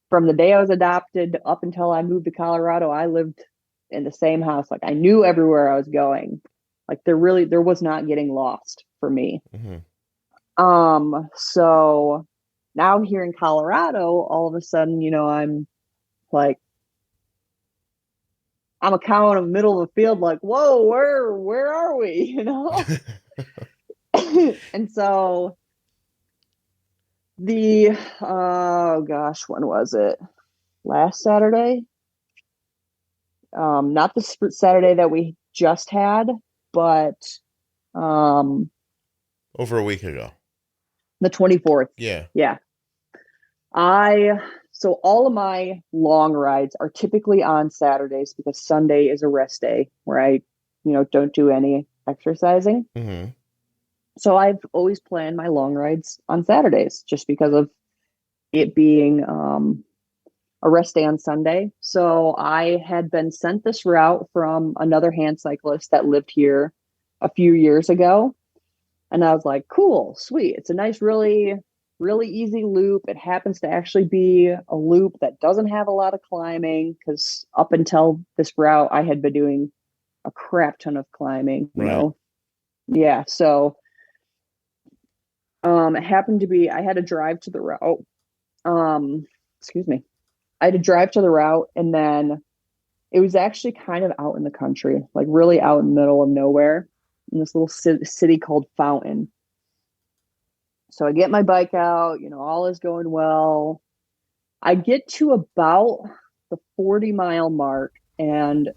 From the day I was adopted up until I moved to Colorado, I lived in the same house. Like I knew everywhere I was going. Like there was not getting lost for me. Mm-hmm. So now here in Colorado, all of a sudden, I'm like, I'm a cow in the middle of the field, like, whoa, where are we? And so oh gosh, when was it? Last Saturday? Not the Saturday that we just had, but over a week ago. The 24th. Yeah. Yeah. So all of my long rides are typically on Saturdays because Sunday is a rest day where I, don't do any exercising. Mm-hmm. So I've always planned my long rides on Saturdays just because of it being a rest day on Sunday. So I had been sent this route from another hand cyclist that lived here a few years ago. And I was like, cool, sweet. It's a nice, really, really easy loop. It happens to actually be a loop that doesn't have a lot of climbing because up until this route, I had been doing a crap ton of climbing, Yeah. So it happened to be, I had to drive to the route. Excuse me. I had to drive to the route, and then it was actually kind of out in the country, like really out in the middle of nowhere in this little city called Fountain. So I get my bike out, all is going well. I get to about the 40-mile mark, and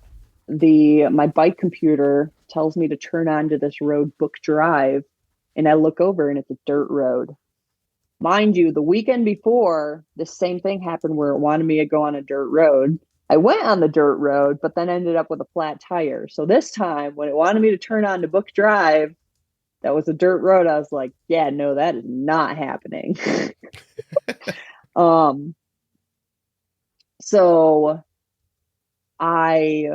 my bike computer tells me to turn onto this road, Book Drive, and I look over and it's a dirt road. Mind you, the weekend before, the same thing happened where it wanted me to go on a dirt road. I went on the dirt road, but then ended up with a flat tire. So this time, when it wanted me to turn on to Book Drive, that was a dirt road. I was like, yeah, no, that is not happening. So I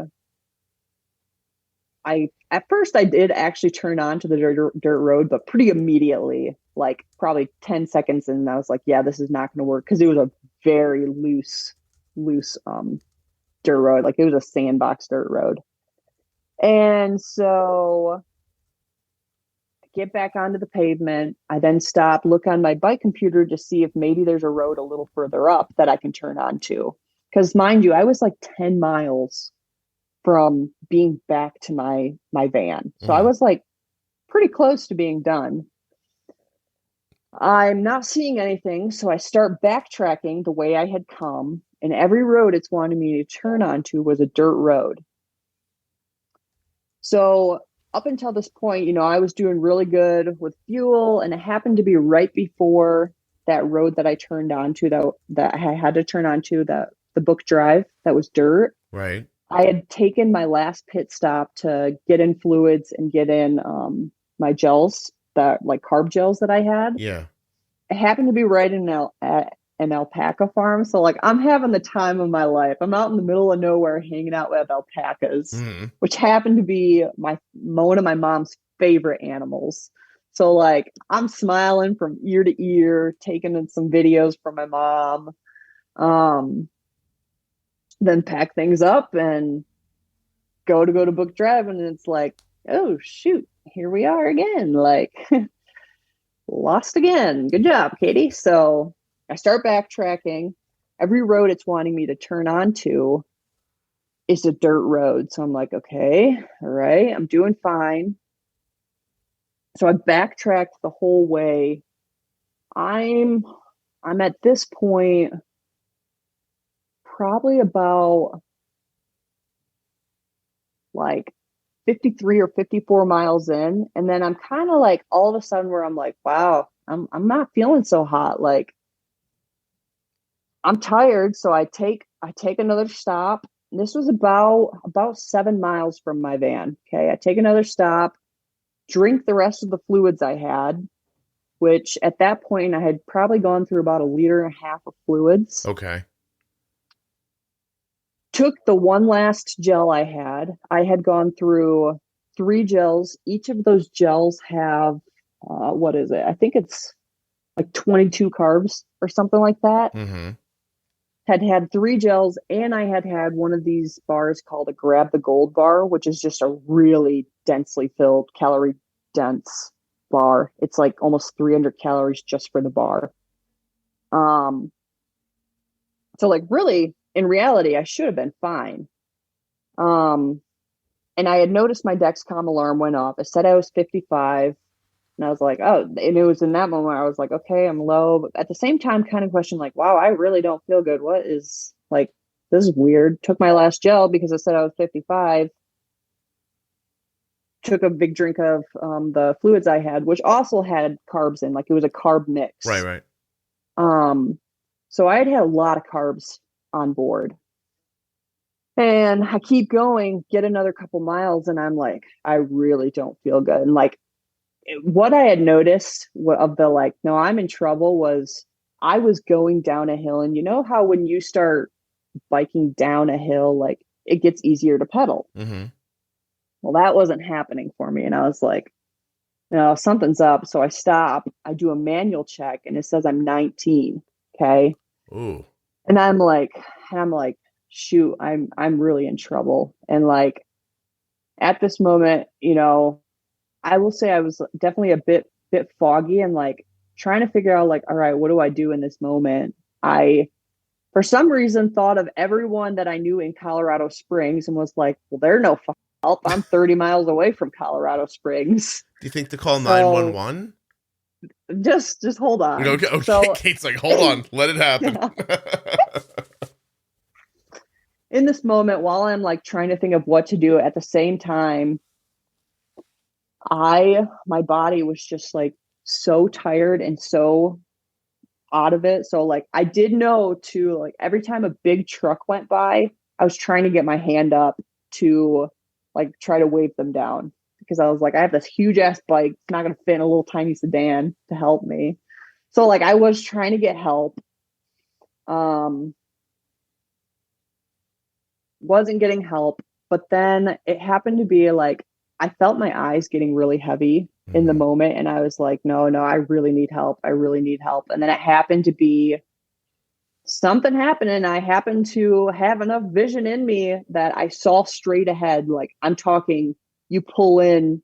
at first I did actually turn on to the dirt road, but pretty immediately, like probably 10 seconds in, I was like, yeah, this is not going to work because it was a very loose dirt road. Like it was a sandbox dirt road. And so I get back onto the pavement. I then stop, look on my bike computer to see if maybe there's a road a little further up that I can turn onto. Because mind you, I was like 10 miles from being back to my van. So I was like pretty close to being done. I'm not seeing anything, so I start backtracking the way I had come, and every road it's wanted me to turn onto was a dirt road. So up until this point, I was doing really good with fuel, and it happened to be right before that road that I turned onto, that I had to turn onto, the book drive that was dirt. Right. I had taken my last pit stop to get in fluids and get in my gels, that like carb gels that I had. Yeah. It happened to be right at an alpaca farm. So like I'm having the time of my life. I'm out in the middle of nowhere hanging out with alpacas, which happened to be one of my mom's favorite animals. So like I'm smiling from ear to ear, taking in some videos from my mom. Then pack things up and go to book drive, and it's like, oh shoot, here we are again. Like lost again. Good job, Katie. So I start backtracking. Every road it's wanting me to turn onto is a dirt road. So I'm like, okay, all right, I'm doing fine. So I backtracked the whole way. I'm at this point probably about like 53 or 54 miles in, and then I'm kind of like all of a sudden where I'm like, wow, I'm not feeling so hot. Like I'm tired, so I take another stop. And this was about 7 miles from my van. Okay, I take another stop, drink the rest of the fluids I had, which at that point I had probably gone through about 1.5 liters of fluids. Okay. Took the one last gel I had gone through 3 gels. Each of those gels have, what is it? I think it's like 22 carbs or something like that. Had 3 gels, and I had one of these bars called a Grab the Gold bar, which is just a really densely filled, calorie dense bar. It's like almost 300 calories just for the bar. So like really, in reality, I should have been fine. And I had noticed my Dexcom alarm went off. It said I was 55. And I was like, oh, and it was in that moment I was like, okay, I'm low. But at the same time, kind of question like, wow, I really don't feel good. What is like, this is weird. Took my last gel because I said I was 55. Took a big drink of the fluids I had, which also had carbs in, like it was a carb mix. Right. So I had a lot of carbs on board. And I keep going, get another couple miles, and I'm like, I really don't feel good. And like, what I had noticed of the like, no, I'm in trouble was I was going down a hill. And you know how when you start biking down a hill, like it gets easier to pedal. Well, that wasn't happening for me. And I was like, no, something's up. So I stop, I do a manual check, and it says I'm 19. Okay. Ooh. And I'm like, shoot, I'm really in trouble. And like at this moment, I will say I was definitely a bit foggy and like trying to figure out like, all right, what do I do in this moment? I, for some reason, thought of everyone that I knew in Colorado Springs and was like, well, they're no help. I'm 30 miles away from Colorado Springs. Do you think to call 911? Just hold on. Okay. So, Kate's like, hold on, let it happen. In this moment, while I'm like trying to think of what to do, at the same time, my body was just like so tired and so out of it. So like I did know to like every time a big truck went by, I was trying to get my hand up to like try to wave them down, because I was like, I have this huge ass bike. It's not going to fit in a little tiny sedan to help me. So like I was trying to get help. Wasn't getting help, but then it happened to be like I felt my eyes getting really heavy in the moment, and I was like, no, I really need help. And then it happened to be something happened, and I happened to have enough vision in me that I saw straight ahead. Like, I'm talking, you pull in,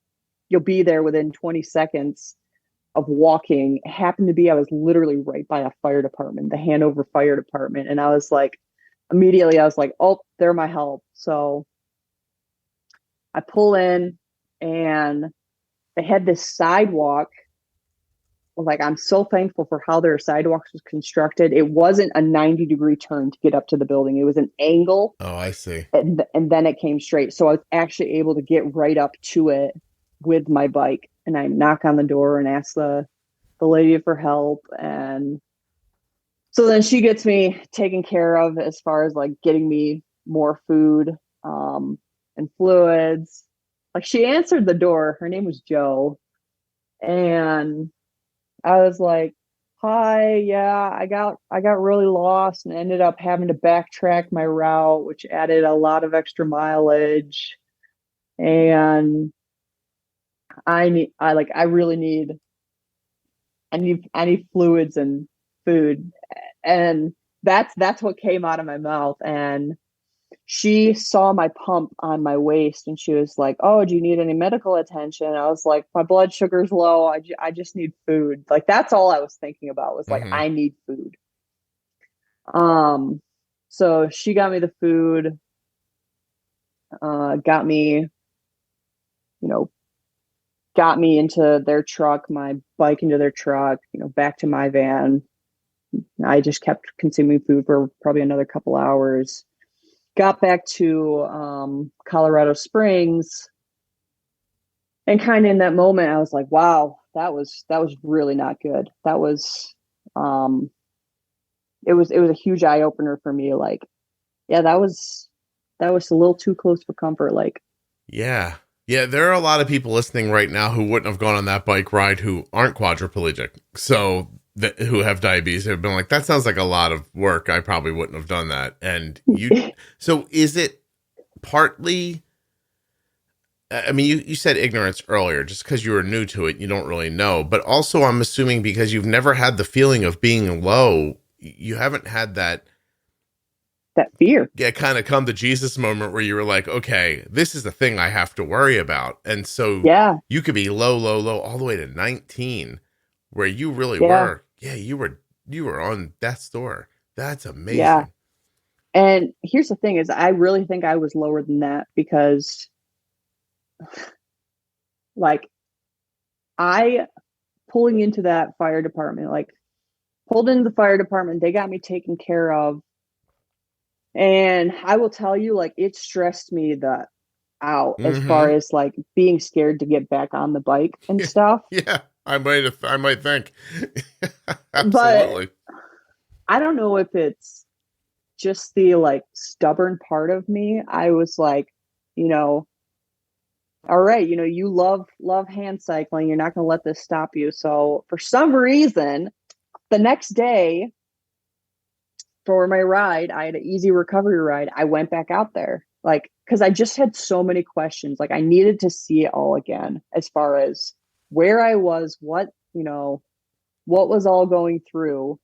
you'll be there within 20 seconds of walking. It happened to be, I was literally right by a fire department, the Hanover Fire Department. And I was like, immediately, I was like, oh, they're my help. So I pull in, and they had this sidewalk. Like, I'm so thankful for how their sidewalks was constructed. It wasn't a 90-degree turn to get up to the building. It was an angle. Oh, I see. And then it came straight. So I was actually able to get right up to it with my bike. And I knock on the door and ask the lady for help. And so then she gets me taken care of as far as like getting me more food and fluids. Like, she answered the door. Her name was Jo. And I was like, hi, yeah, I got really lost and ended up having to backtrack my route, which added a lot of extra mileage. And I need fluids and food. And that's what came out of my mouth. And she saw my pump on my waist, and she was like, oh, do you need any medical attention? I was like, my blood sugar's low. I just need food. Like, that's all I was thinking about, was like, I need food. So she got me the food, got me into their truck, my bike into their truck, back to my van. I just kept consuming food for probably another couple hours. Got back to Colorado Springs, and kind of in that moment, I was like, wow, that was really not good. That was, it was a huge eye opener for me. Like, yeah, that was a little too close for comfort. Like, yeah, there are a lot of people listening right now who wouldn't have gone on that bike ride who aren't quadriplegic. So who have diabetes have been like, that sounds like a lot of work. I probably wouldn't have done that. And so is it partly, I mean, you said ignorance earlier, just because you were new to it, you don't really know, but also I'm assuming because you've never had the feeling of being low, you haven't had that fear. Yeah. Kind of come to Jesus moment where you were like, okay, this is the thing I have to worry about. And so you could be low, all the way to 19, where you really were. Yeah, you were on death's door. That's amazing. Yeah. And here's the thing is, I really think I was lower than that, because like, I pulling into that fire department, like pulled into the fire department, they got me taken care of. And I will tell you, like, it stressed me out as far as like being scared to get back on the bike and stuff. Yeah. I might think. Absolutely. But I don't know if it's just the like stubborn part of me. I was like, all right, you love hand cycling. You're not going to let this stop you. So for some reason, the next day for my ride, I had an easy recovery ride. I went back out there, like, because I just had so many questions. Like, I needed to see it all again, as far as where I was, what was all going through.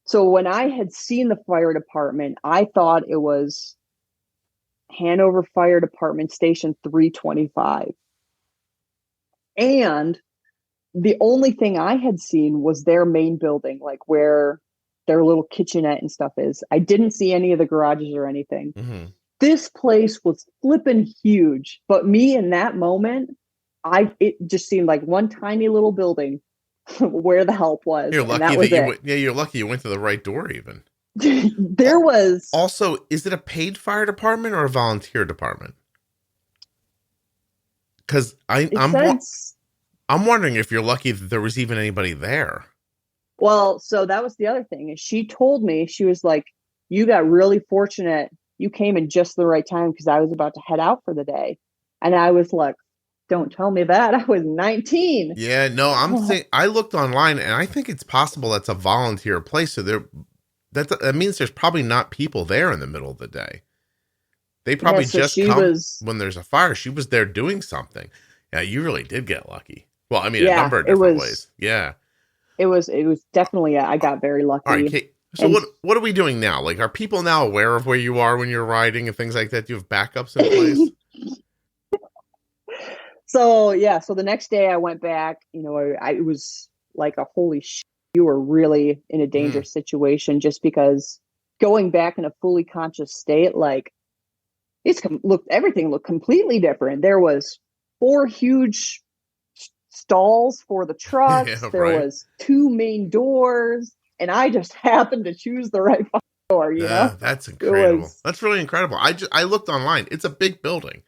So when I had seen the fire department, I thought it was Hanover Fire Department Station 325. And the only thing I had seen was their main building, like where their little kitchenette and stuff is. I didn't see any of the garages or anything. This place was flipping huge. But me in that moment, it just seemed like one tiny little building where the help was. You're lucky you're lucky you went to the right door even. There was also, is it a paid fire department or a volunteer department? Because I'm wondering if you're lucky that there was even anybody there. Well, so that was the other thing. Is she told me, she was like, you got really fortunate. You came in just the right time, because I was about to head out for the day. And I was like, don't tell me that. I was 19. Yeah, no, I looked online, and I think it's possible that's a volunteer place. So that means there's probably not people there in the middle of the day. They probably just come when there's a fire. She was there doing something. Yeah, you really did get lucky. Well, I mean, a number of different ways. Yeah. It was definitely, I got very lucky. All right, Kate, So what are we doing now? Like, are people now aware of where you are when you're riding and things like that? Do you have backups in place? So the next day I went back, it was like a holy shit, you were really in a dangerous situation, just because going back in a fully conscious state, like everything looked completely different. There was 4 huge stalls for the trucks. There was 2 main doors, and I just happened to choose the right door, know? That's incredible. That's really incredible. I looked online. It's a big building.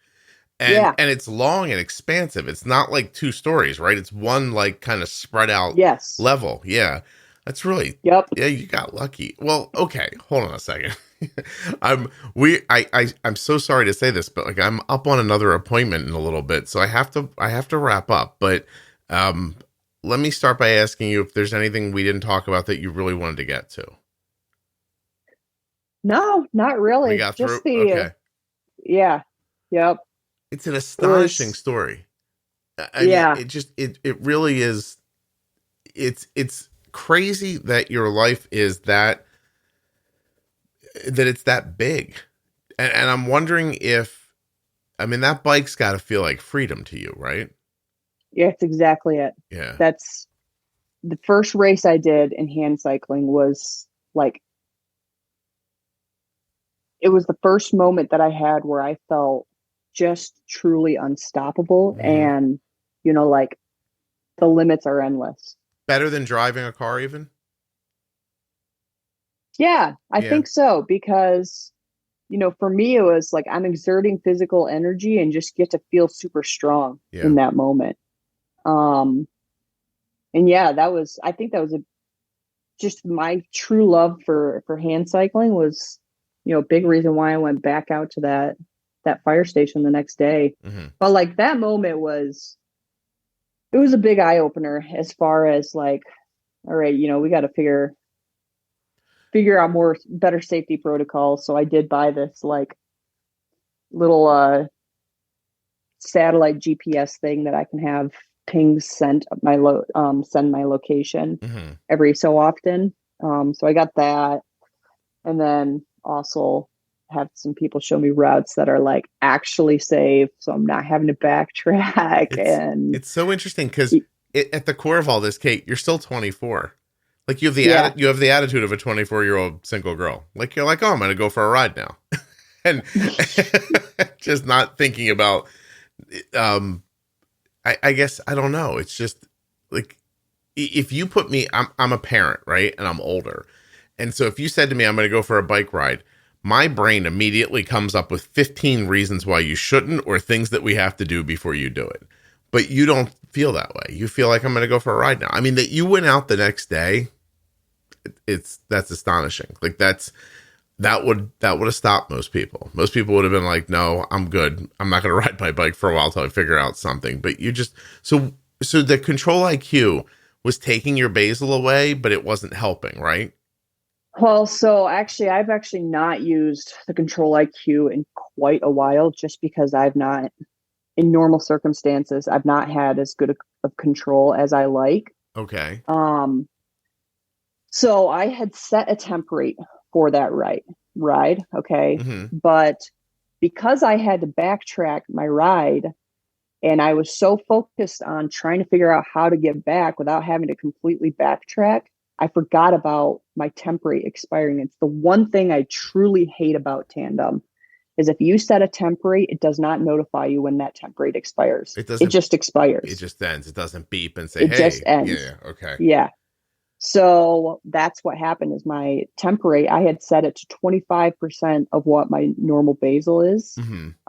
And it's long and expansive. It's not like 2 stories, right? It's one like kind of spread out level. Yeah. That's really yeah, you got lucky. Well, okay, hold on a second. I'm so sorry to say this, but like I'm up on another appointment in a little bit, so I have to wrap up. But let me start by asking you if there's anything we didn't talk about that you really wanted to get to. No, not really. We got through. Okay. Yeah. Yep. It's an astonishing story. I mean, it really is. It's crazy that your life is that it's that big. And I'm wondering that bike's got to feel like freedom to you, right? Yeah, it's exactly it. Yeah. That's the first race I did in hand cycling was like, it was the first moment that I had where I felt just truly unstoppable. And, like the limits are endless. Better than driving a car even? Yeah, I think so. Because, for me, it was like I'm exerting physical energy and just get to feel super strong in that moment. And I think that was just my true love for hand cycling was, a big reason why I went back out to that fire station the next day. But like that moment it was a big eye opener as far as like, all right, we got to figure out better safety protocols. So I did buy this like little satellite GPS thing that I can have pings sent my send my location every so often. So I got that, and then also have some people show me routes that are like actually safe, so I'm not having to backtrack. It's so interesting because at the core of all this, Kate, you're still 24. Like you have the attitude of a 24-year-old single girl. Like you're like, oh, I'm gonna go for a ride now, and just not thinking about. I guess I don't know. It's just like if you put me, I'm a parent, right, and I'm older, and so if you said to me, I'm gonna go for a bike ride, my brain immediately comes up with 15 reasons why you shouldn't or things that we have to do before you do it. But you don't feel that way. You feel like I'm going to go for a ride now. I mean, that you went out the next day, that's astonishing. Like that would have stopped most people. Most people would have been like, no, I'm good. I'm not going to ride my bike for a while till I figure out something. But you just, so the control IQ was taking your basal away, but it wasn't helping, right? Well, so actually, I've actually not used the control IQ in quite a while, just because in normal circumstances, I've not had as good of control as I like. Okay. So I had set a temp rate for that ride. Okay. But because I had to backtrack my ride, and I was so focused on trying to figure out how to get back without having to completely backtrack, I forgot about my temp rate expiring. It's the one thing I truly hate about tandem is if you set a temp rate, it does not notify you when that temp rate expires. It just expires. It just ends. It doesn't beep and say, hey. It just ends. Yeah. Okay. Yeah. So that's what happened is my temp rate, I had set it to 25% of what my normal basal is.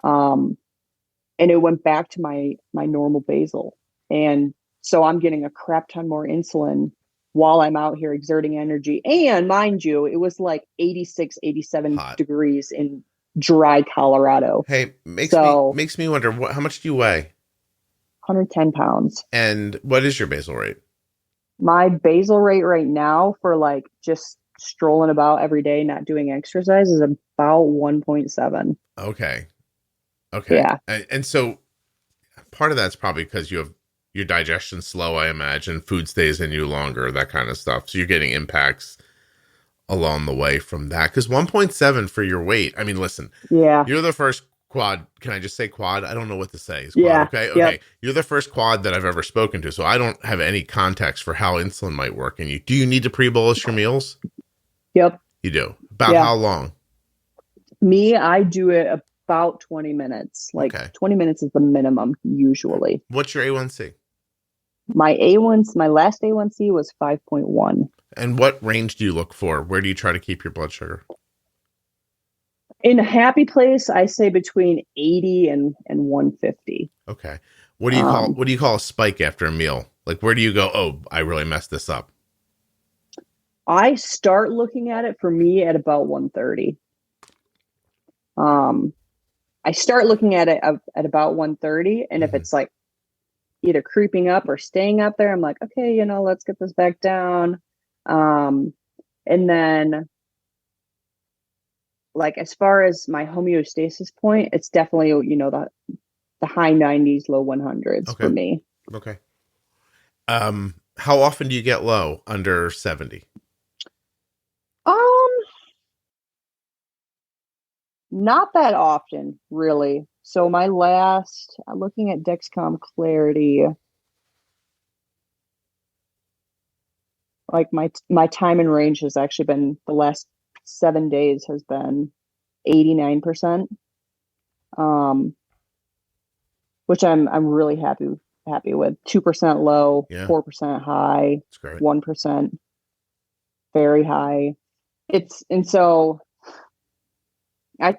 And it went back to my normal basal. And so I'm getting a crap ton more insulin while I'm out here exerting energy. And mind you, it was like 86, 87 degrees in dry Colorado. Hey, makes me wonder, how much do you weigh? 110 pounds. And what is your basal rate? My basal rate right now for like just strolling about every day, not doing exercise, is about 1.7. Okay. Yeah. And so part of that's probably because you have your digestion slow, I imagine. Food stays in you longer, that kind of stuff. So you're getting impacts along the way from that? Because 1.7 for your weight. I mean, listen, Yeah. you're the first quad. Can I just say quad? I don't know what to say. Is quad Yeah. okay? Yep. Okay. You're the first quad that I've ever spoken to, so I don't have any context for how insulin might work in you. Do you need to pre-bolus your meals? Yep. You do. About how long? Me, I do it about 20 minutes. Like 20 minutes is the minimum usually. What's your A1C? My last A1C was 5.1. And what range do you look for? Where do you try to keep your blood sugar? In a happy place, I say between 80 and 150. Okay. What do you call a spike after a meal? Like, where do you go, oh, I really messed this up? I start looking at it for me at about 130. I start looking at it at about 130. And if it's like either creeping up or staying up there, I'm like, okay, let's get this back down. And then like, as far as my homeostasis point, it's definitely, the high 90s, low 100s for me. Okay. How often do you get low under 70? Not that often, really. So my last, looking at Dexcom Clarity, like my time in range has actually been, the last 7 days has been 89%. Which I'm really happy with. 2% low, 4% high, 1% very high. And so I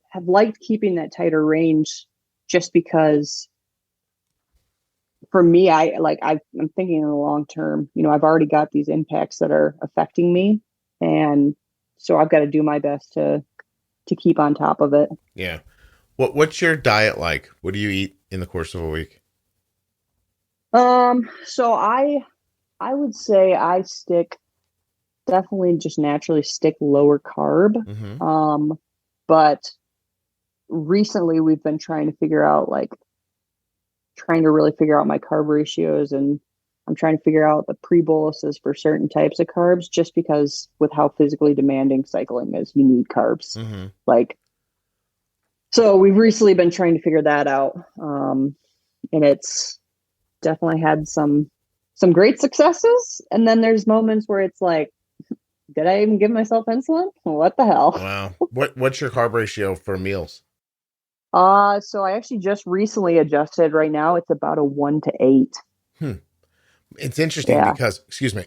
have liked keeping that tighter range just because for me, I'm thinking in the long term, I've already got these impacts that are affecting me. And so I've got to do my best to keep on top of it. Yeah. What's your diet like? What do you eat in the course of a week? So I would say I definitely just naturally stick lower carb. But recently we've been trying to really figure out my carb ratios, and I'm trying to figure out the pre-boluses for certain types of carbs, just because with how physically demanding cycling is, you need carbs. So we've recently been trying to figure that out. And it's definitely had some great successes. And then there's moments where it's like, did I even give myself insulin? What the hell? Wow. What's your carb ratio for meals? So I actually just recently adjusted. Right now it's about a 1 to 8. It's interesting because, excuse me,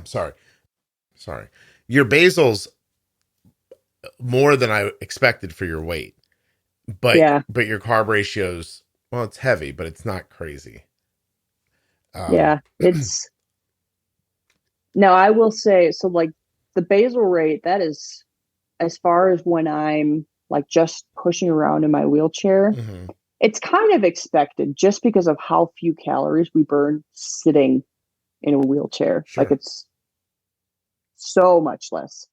sorry. Your basal's more than I expected for your weight. But your carb ratio's, well, it's heavy, but it's not crazy. It's no, I will say, so like the basal rate, that is, as far as when I'm like just pushing around in my wheelchair, it's kind of expected just because of how few calories we burn sitting in a wheelchair. Like it's so much less,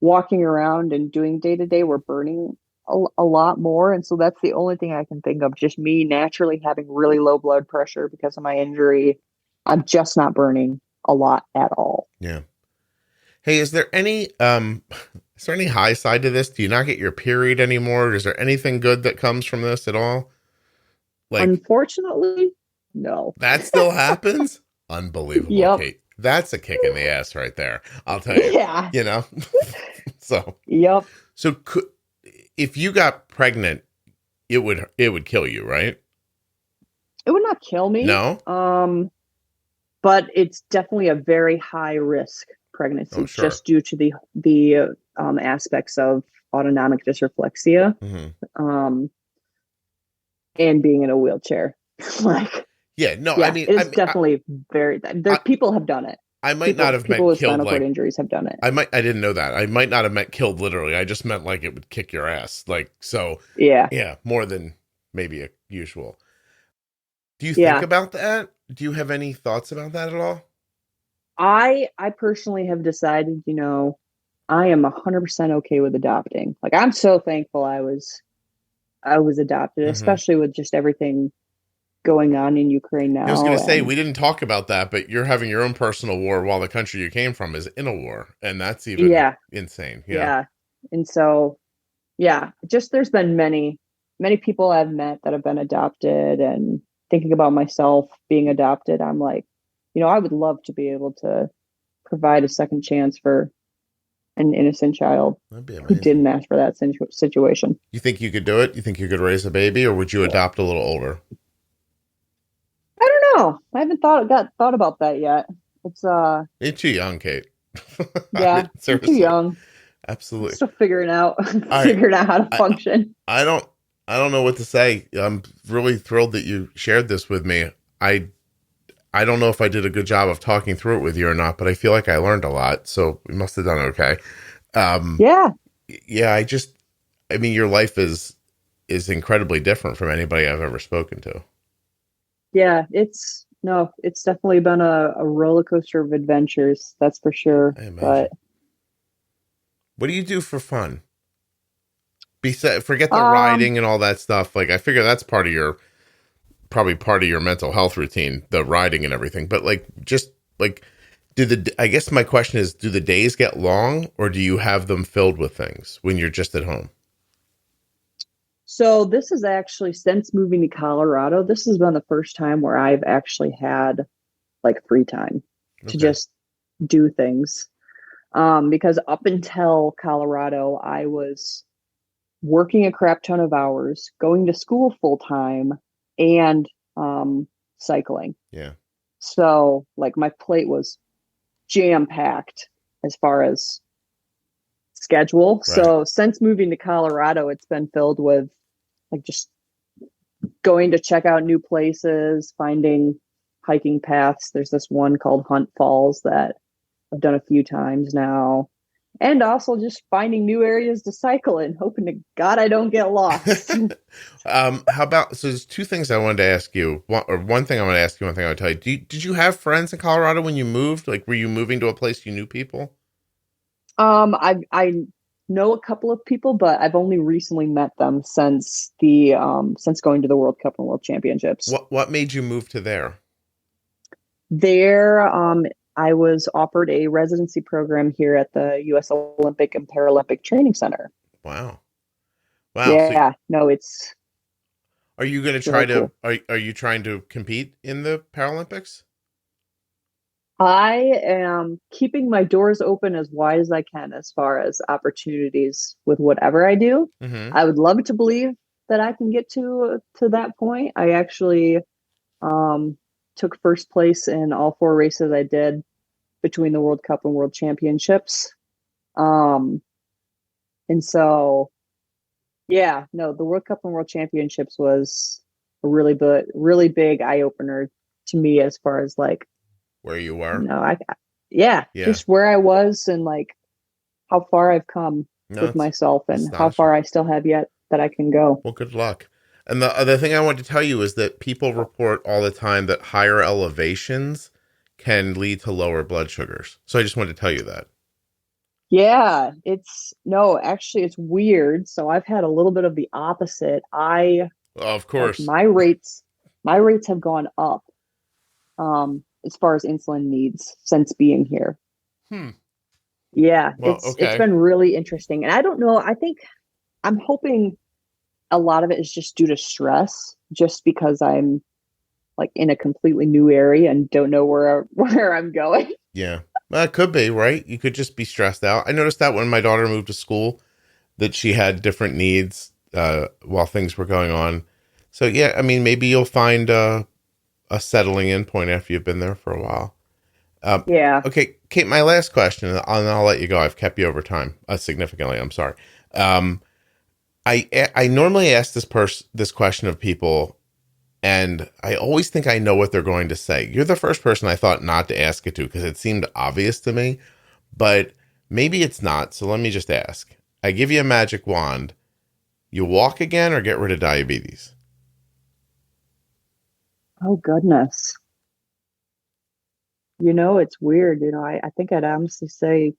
walking around and doing day to day, we're burning a lot more. And so that's the only thing I can think of, just me naturally having really low blood pressure because of my injury. I'm just not burning a lot at all. Yeah. Hey, is there any high side to this? Do you not get your period anymore? Is there anything good that comes from this at all? Like, unfortunately, no. That still happens? Unbelievable, Kate. That's a kick in the ass right there. I'll tell you. Yeah. So. Yep. So if you got pregnant, it would kill you, right? It would not kill me. No. But it's definitely a very high risk pregnancy, just due to the aspects of autonomic dysreflexia, and being in a wheelchair. I mean, it's definitely very. People have done it. I might not have meant people with killed. Spinal cord injuries have done it. I didn't know that. I might not have meant killed literally. I just meant like it would kick your ass. Like so. Yeah, more than maybe usual. Do you think about that? Do you have any thoughts about that at all? I personally have decided, I am 100% okay with adopting. Like, I'm so thankful I was adopted, especially with just everything going on in Ukraine now. I was going to say, And we didn't talk about that, but you're having your own personal war while the country you came from is in a war. And that's even yeah, insane. Yeah. yeah. And so, yeah, just there's been many people I've met that have been adopted, and thinking about myself being adopted, I'm like, I would love to be able to provide a second chance for an innocent child That'd be who amazing. didn't ask for that situation. You think you could do it? You think you could raise a baby, or would you adopt a little older? I don't know. I haven't thought about that yet. It's You're too young, Kate. I yeah, mean, I'm too seriously. young. I'm Absolutely. still figuring out All right. figuring out how to I, function. I don't I don't know what to say. I'm really thrilled that you shared this with me. I don't know if I did a good job of talking through it with you or not, but I feel like I learned a lot. So we must have done okay. Um, Yeah. yeah, I mean, your life is incredibly different from anybody I've ever spoken to. Yeah, it's definitely been a roller coaster of adventures, that's for sure. I But imagine. What do you do for fun? Forget the um riding and all that stuff. Like, I figure that's probably part of your mental health routine, the riding and everything. But like, just like, I guess my question is, do the days get long, or do you have them filled with things when you're just at home? so this is actually, since moving to Colorado, this has been the first time where I've actually had like free time to Okay. just do things. Because up until Colorado, I was working a crap ton of hours, going to school full time, and cycling. Yeah. So like my plate was jam packed as far as schedule. Right. So since moving to Colorado, it's been filled with like just going to check out new places, finding hiking paths. There's this one called Hunt Falls that I've done a few times now. And also just finding new areas to cycle in, hoping to God I don't get lost. How about, so there's two things I wanted to ask you. One thing I want to ask you, one thing I would tell you. Did you have friends in Colorado when you moved? Like, were you moving to a place you knew people? I know a couple of people, but I've only recently met them since going to the World Cup and World Championships. What made you move to there? There, I was offered a residency program here at the U.S. Olympic and Paralympic Training Center. Wow. Wow. So Yeah, no, are you going to it's really try to, cool. are you trying to compete in the Paralympics? I am keeping my doors open as wide as I can as far as opportunities with whatever I do. Mm-hmm. I would love to believe that I can get to that point. I actually um, took first place in all four races I did between the World Cup and World Championships. Um, and so, yeah, no, the World Cup and World Championships was a really big eye opener to me as far as like, Where you you were? know, yeah, Yeah. just where I was and like how far I've come No, with it's myself and how astonishing. far I still have yet that I can go. Well, good luck. And the other thing I want to tell you is that people report all the time that higher elevations can lead to lower blood sugars. So I just wanted to tell you that. Yeah, actually it's weird. So I've had a little bit of the opposite. I Oh, of like course. my rates have gone up as far as insulin needs since being here. Hmm. Yeah, Well, it's okay. been really interesting. And I don't know, I'm hoping a lot of it is just due to stress, just because I'm like in a completely new area and don't know where I'm going. Yeah. Well, it could be, right? You could just be stressed out. I noticed that when my daughter moved to school, that she had different needs while things were going on. So, yeah, I mean, maybe you'll find a settling in point after you've been there for a while. Um, Yeah. okay, Kate, my last question, and I'll let you go. I've kept you over time significantly. I'm sorry. Um, I normally ask this question of people, and I always think I know what they're going to say. You're the first person I thought not to ask it to because it seemed obvious to me, but maybe it's not. So let me just ask. I give you a magic wand. You walk again or get rid of diabetes? Oh goodness. It's weird. I think I'd honestly say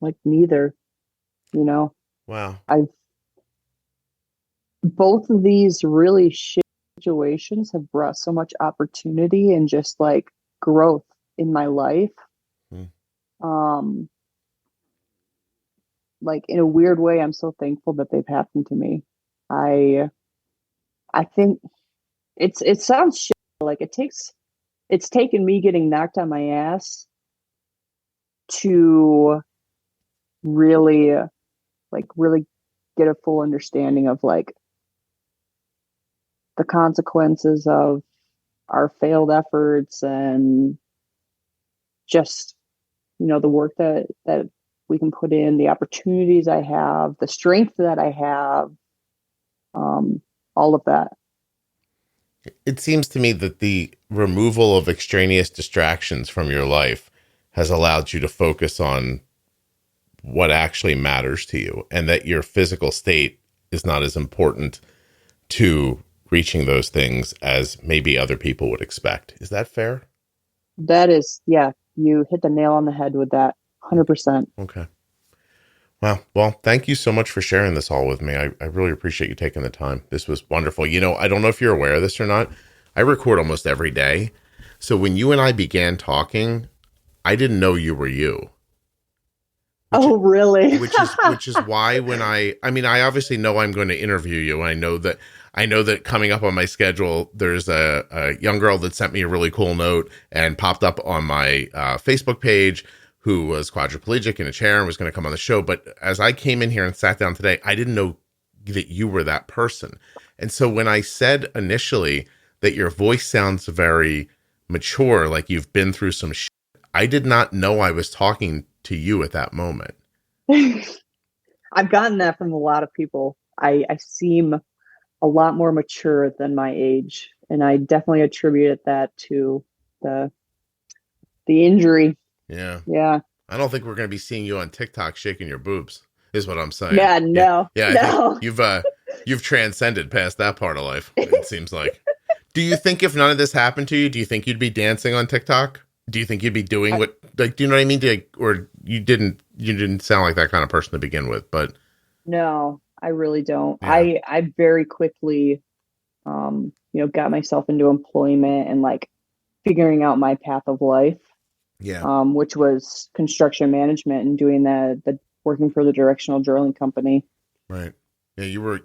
like neither. You know, Wow. I've both of these really situations have brought so much opportunity and just like growth in my life. Um, like in a weird way, I'm so thankful that they've happened to me. I think it sounds shit, like it's taken me getting knocked on my ass to really really get a full understanding of like the consequences of our failed efforts and just, you know, the work that we can put in, the opportunities I have, the strength that I have, all of that. It seems to me that the removal of extraneous distractions from your life has allowed you to focus on what actually matters to you, and that your physical state is not as important to reaching those things as maybe other people would expect. Is that fair? That is, yeah, you hit the nail on the head with that. 100%. Okay. Well, thank you so much for sharing this all with me. I really appreciate you taking the time. This was wonderful. You know, I don't know if you're aware of this or not. I record almost every day. So when you and I began talking, I didn't know you were you. Oh, really? which is why when I obviously know I'm going to interview you. I know that coming up on my schedule, there's a young girl that sent me a really cool note and popped up on my Facebook page, who was quadriplegic in a chair and was going to come on the show. But as I came in here and sat down today, I didn't know that you were that person. And so when I said initially that your voice sounds very mature, like you've been through some shit, I did not know I was talking to you at that moment. I've gotten that from a lot of people. I seem a lot more mature than my age, and I definitely attributed that to the injury. Yeah. I don't think we're going to be seeing you on TikTok shaking your boobs, is what I'm saying. Yeah, no. Yeah, no. I think you've transcended past that part of life, it seems like. Do you think if none of this happened to you, do you think you'd be dancing on TikTok? Do you think you'd be doing what, like, do you know what I mean? Or you didn't sound like that kind of person to begin with, but. No, I really don't. Yeah. I very quickly, got myself into employment and like figuring out my path of life. Yeah. Which was construction management and doing the working for the directional drilling company. Right. Yeah, you were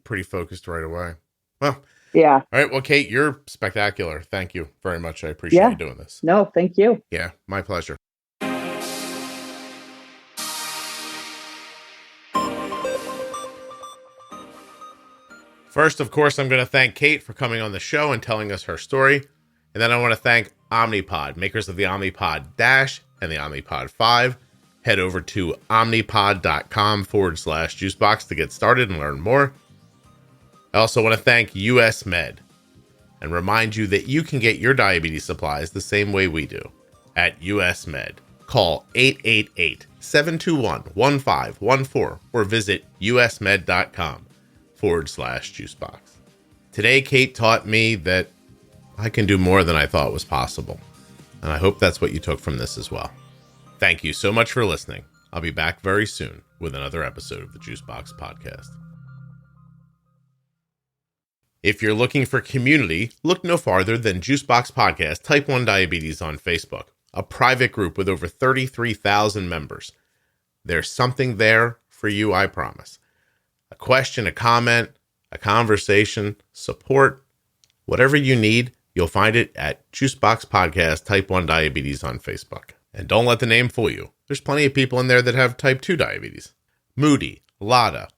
pretty focused right away. Well, yeah. All right. Well, Kate, you're spectacular. Thank you very much. I appreciate you doing this. No, thank you. Yeah, my pleasure. First, of course, I'm going to thank Kate for coming on the show and telling us her story. And then I want to thank Omnipod, makers of the Omnipod DASH and the Omnipod 5. Head over to omnipod.com/juicebox to get started and learn more. I also want to thank US Med and remind you that you can get your diabetes supplies the same way we do at US Med. Call 888-721-1514 or visit usmed.com/juicebox. Today, Kate taught me that I can do more than I thought was possible. And I hope that's what you took from this as well. Thank you so much for listening. I'll be back very soon with another episode of the Juicebox Podcast. If you're looking for community, look no farther than Juicebox Podcast Type 1 Diabetes on Facebook, a private group with over 33,000 members. There's something there for you, I promise. A question, a comment, a conversation, support, whatever you need, you'll find it at Juicebox Podcast Type 1 Diabetes on Facebook. And don't let the name fool you. There's plenty of people in there that have type 2 diabetes. Moody, Lada,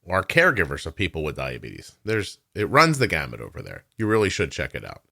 are caregivers of people with diabetes. It runs the gamut over there. You really should check it out.